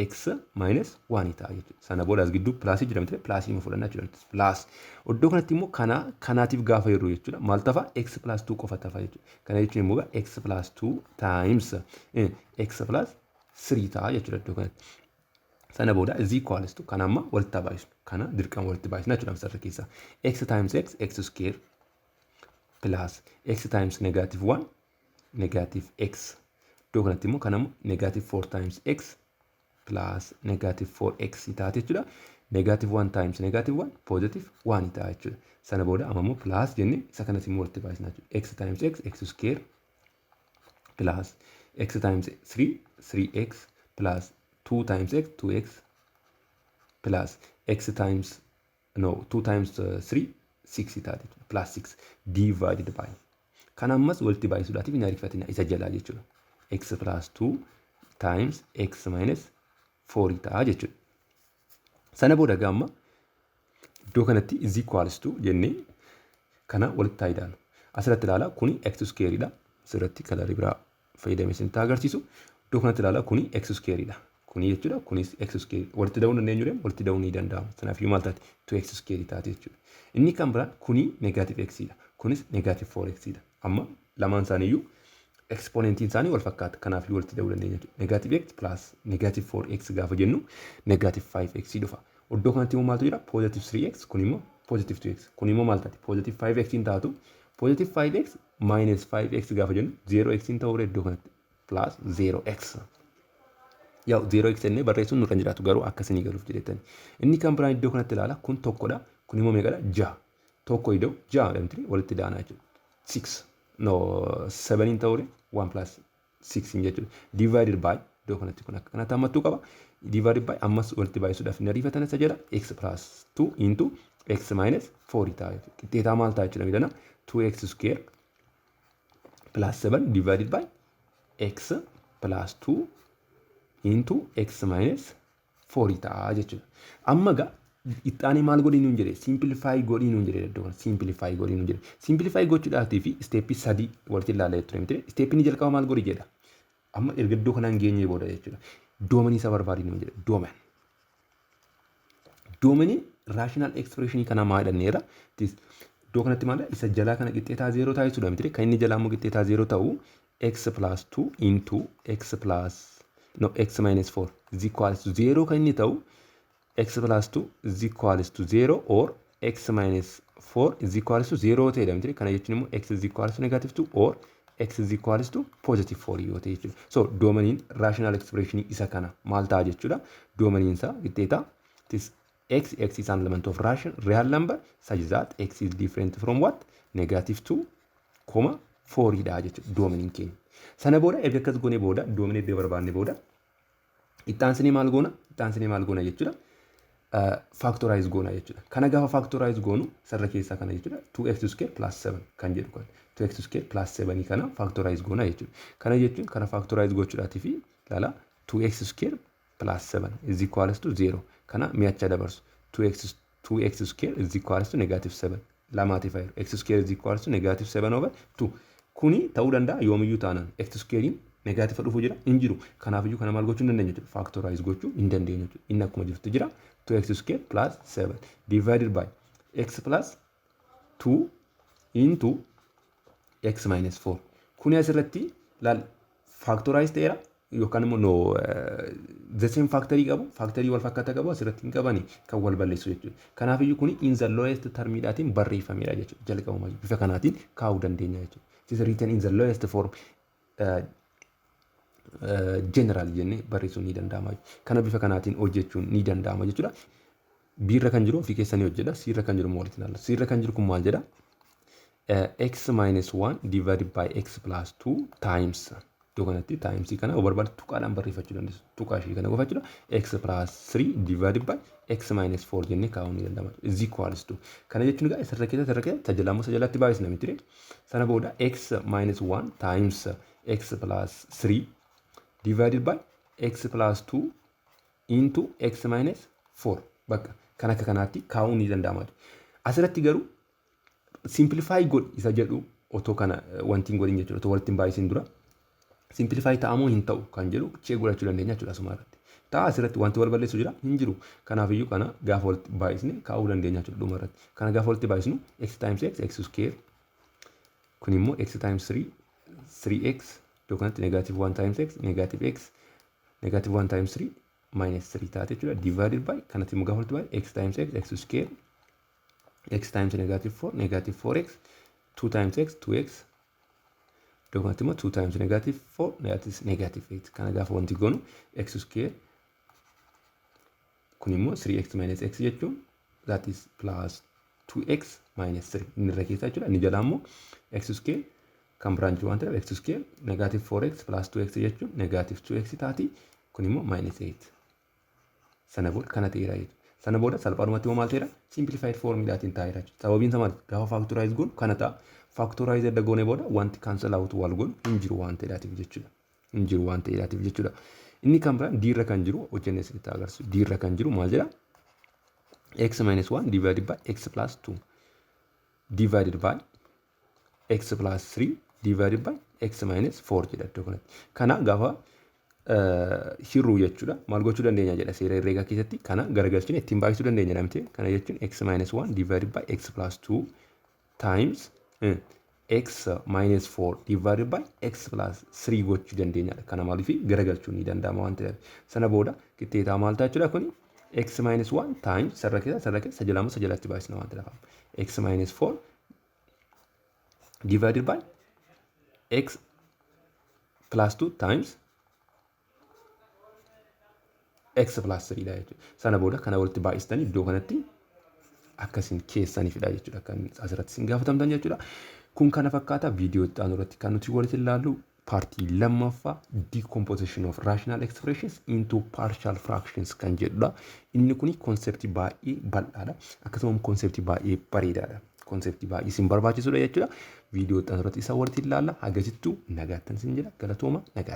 A: x minus 1 ta'a jechuudha. Sana booda as gidduu pilaasii jedhamte pilaasii immoo fudhannaa jechuudha. Pilaas iddoo kanatti immoo kanaatiif gaafa jirru jechuudha. Maal tafa x plus 2 qofa tafa jechuudha. Kana jechuun immoo x plus 2 times x plus 3 ta'a jechuudha iddoo kanatti. Sana booda is equals to kana amma walitti baay'isnu. Kana dirqama walitti baay'isna jechuudha sarara keessa. X times x square plus x times negative 1 negative x. Iddoo kanatti immoo kana negative 4 times x plus negative 4x taate jechuudha. Negative 1 times negative 1 positive 1 ta'a jechuudha. Sana booda amma immoo plus jennee isa kanas immoo walitti baay'isna jechuudha. X times x square plus x times 3 3x plus 2 times x 2x plus x times 2 times 3 6 taate plus 6 divided by kana ammas walitti baay'isuudhaatiif hin ariifatina isa jalaa jechuudha. X plus 2 times x minus 4 ta'a jechuudha. Sana booda gamma iddoo kanatti is equals to jennee kana walitti taa'idhaan asirratti ilaala kuni x square dha. Asirratti kalarii biraa fayyadamee isin agarsiisu. Iddoo kanatti ilaala kuni x square dha. Kuni jechuudha kunis x square walitti da'uun dandeenyu deemu walitti da'uun ni danda'ama. Kanaaf maal taate 2x square taate jechuudha. Inni kan biraan kuni negative x dha. Kunis negative 4x dha. Amma lamaan isaaniiyyuu exponentiin isaanii wal fakkaata. Kanaaf walitti da'uu dandeenya jechuudha. Negative x plus negative 4x gaafa jennu negative 5x dhufa. Iddoo kanatti immoo maaltu jira? Positive 3x kun immoo positive 2x. Kun immoo maal taate? Positive 5x hin taatu. Positive 5x minus 5x gaafa jennu 0x hin ta'uu iddoo kanatti plus 0x. Yaa 0x jennee barreessuun nurra jiraatu garuu akkasii galuuf jedhetani. Inni kan biraan iddoo kanatti ilaala kun tokkodha. Kun immoo meeqadha? 6. Tokko iddoo 6 jedhamti walitti daanaa jechuudha. 6 no 7 hin ta'uu 1 plus 6 hin jechuudha. Divided by iddoo kanatti kun akka kanatti hammattuu qaba. Divided by ammas walitti baay'isuudhaaf hin ariifatan isa jedha. X plus 2 into x minus 4 ta'a jechuudha. Qixxeetaa maal ta'a jechuudha midhana 2x square plus 7 divided by x plus 2 into x minus 4 ta'a jechuudha. Amma gaa Ittaanii maal godhii nuun jedhe simplify godhii nuun jedhe iddoo kana simplify godhii nuun jedhe. Simplify gochuudhaatii fi steepii 3 walitti ilaalaa ture miti. Steepiin jalqaba maal godhi jedha. Amma erga iddoo kanaan geenyee booda jechuudha. Doomanii isa barbaadii nuun jedhe dooman. Doomanii raashinaal ekspreeshinii kana maa jedhanneera. Iddoo kanatti maal isa jalaa kana qixxeetaa 0 taasisuudha miti. Kan inni jalaa immoo qixxeetaa 0 ta'u x plus 2 into x plus x minus 4 is equals to 0 kan inni ta'u x plus 2 is equals to 0 or x minus 4 is equals to 0 ta'edha miti. Kana jechuun immoo x is equals to negative 2 or x is equals to positive 4 yoo ta'e jechuudha. So doomaniin rational expression isa kana maal ta'a jechuudha. Doomaniin isaa qixxeetaa x is an element of real number such that x is different from what negative 2, 4 dha jechuudha. Doomaniin keenya. Sana booda erga akkas goonee booda doominii iddoo barbaanne booda ittaansinee maal goona jechuudha. Factorize goona jechuudha. Kana gaafa factorize goonu sarara keessaa kana jechuudha. 2x square plus 7 kan jedhu kan 2x square plus 7 kana factorize goona jechuudha. Kana jechuun kana factorize gochuudhaatii fi laala 2x square plus 7 is equals to 0. Kana mi'acha dabarsu 2x square is equals to negative 7. Lamaatiif ayyaru x square is equals to negative 7 over 2. Kuni ta'uu danda'a yoomiyyuu taanaan x squarein negative dhufuu jira hin jiru. Kanaafiyyuu kana maal gochuu hin dandeenyu jechuudha. Factorize gochuu hin dandeenyu jechuudha. Inni akkuma jirtu jira 2x square plus 7 divided by x plus 2 into x minus 4. Kuni asirratti laal factorize ta'eera yookaan immoo no the same factory qabu factory wal fakkaata qabu asirratti hin qabani kan wal balleessu jechuudha. Kanaafiyyuu kuni in the lowest termidhaatiin barreeffameera jechuudha. Jalqabuma bifa kanaatiin kaa'uu dandeenya jechuudha. It is written in the lowest form general jennee barreessuun ni danda'ama. Kana bifa kanaatiin hojjechuun ni danda'ama jechuudha. Biirra kan jiru ofii keessanii hojjedha. Siirra kan jiru walitti ilaalla. Siirra kan jiru kun maal jedha? X minus 1 divided by x plus 2 times. Iddoo kanatti times kana barbaadu tuqaadhaan barreeffachuu dandeessu. Tuqaa ishee kana qofachuudha. X plus 3 divided by x minus 4 jennee kaa'uu ni danda'ama. Is equals to. Kana jechuun egaa sarara keessa tajaajila jalatti baay'isna miti. Sana booda x minus 1 times x plus 3 divided by x plus 2 into x minus 4. Bakka kan akka kanaatti kaa'uu ni danda'ama. Asirratti garuu simplify godhi isa jedhu otoo kana wanti hin godhin jechuudha. Otoo walitti hin baay'isin dura simplify ta'amoo hin ta'u kan jedhu chee godhachuu dandeenya jechuudha asuma irratti. Ta'a asirratti wanti wal balleessu jira hin jiru. Kanaafiyyuu kana gaafa walitti baay'isne kaa'uu dandeenya jechuudha dhuma irratti. Kana gaafa walitti baay'isnu x times x square kun immoo x times 3x iddoo kanatti negative 1 times x negative 1 times 3 minus 3 taate jechuudha. Divided by kanatti immoo gaafa walitti baay'e x times x square x times negative 4x 2 times x 2x iddoo kanatti immoo 2 times negative 4 that is negative 8. Kana gaafa wanti goonu x square kun immoo 3x minus x jechuun that is plus 2x minus 3 inni irra keessa jechuudha. Inni jalaa immoo x square kan branch waan ta'eef x square negative 4x plus 2x jechuun negative 2x taati. Kun immoo minus 8. Sana booda kana ta'eera jechuudha. Sana booda salphaadhumatti immoo maal ta'eera? Simplified formulaatiin taa'eera jechuudha. Sababiin isaa maal? Gaafa factorize goonu kana ta'a. Factorize edda goone booda wanti cancel out wal goonu hin jiru waan ta'eedhaatiif jechuudha. Hin jiru waan ta'eedhaatiif jechuudha. Inni kan biraan diirra kan jiru hojjennee isinitti agarsiisu. Diirra kan jiru maal jedha? X minus 1 divided by x plus 2 divided by x plus 3 divided by x minus 4 jedha iddoo kanatti. Kana gaafa hirruu jechuudha. Maal gochuu dandeenya jedha seera herreegaa keessatti. Kana garagalchine ittiin baay'isuu dandeenya namtee. Kana jechuun x minus 1 divided by x plus 2 times x minus 4 divided by x plus 3 gochuu dandeenya. Kana maaliif garagalchuu ni danda'ama waan ta'eef. Sana booda qixxeetaa maal ta'a jechuudha kuni x minus 1 times sarara keessa jalatti baay'isna waan ta'eef. X minus 4 divided by x plus 2 times x plus 3 dha jechuudha. Sana booda kana walitti baay'istanii iddoo kanatti akkasiin keessaniifidha jechuudha. Kan asirratti isin gaafatamtan jechuudha. Kun kana fakkaata viidiyoo itti aanu irratti kan nuti walitti ilaallu paartii lammaffaa decomposition of rational expressions into partial fractions kan jedhudha. Inni kuni konseptii baay'ee bal'aadha. Akkasumas konseptii baay'ee bareedaadha. Konseptii baay'ee isin barbaachisudha jechuudha. Viidiyoo itti aanu irratti isa walitti ilaalla. Hagasittuu nagaattan isin jedha. Galatooma nagaa.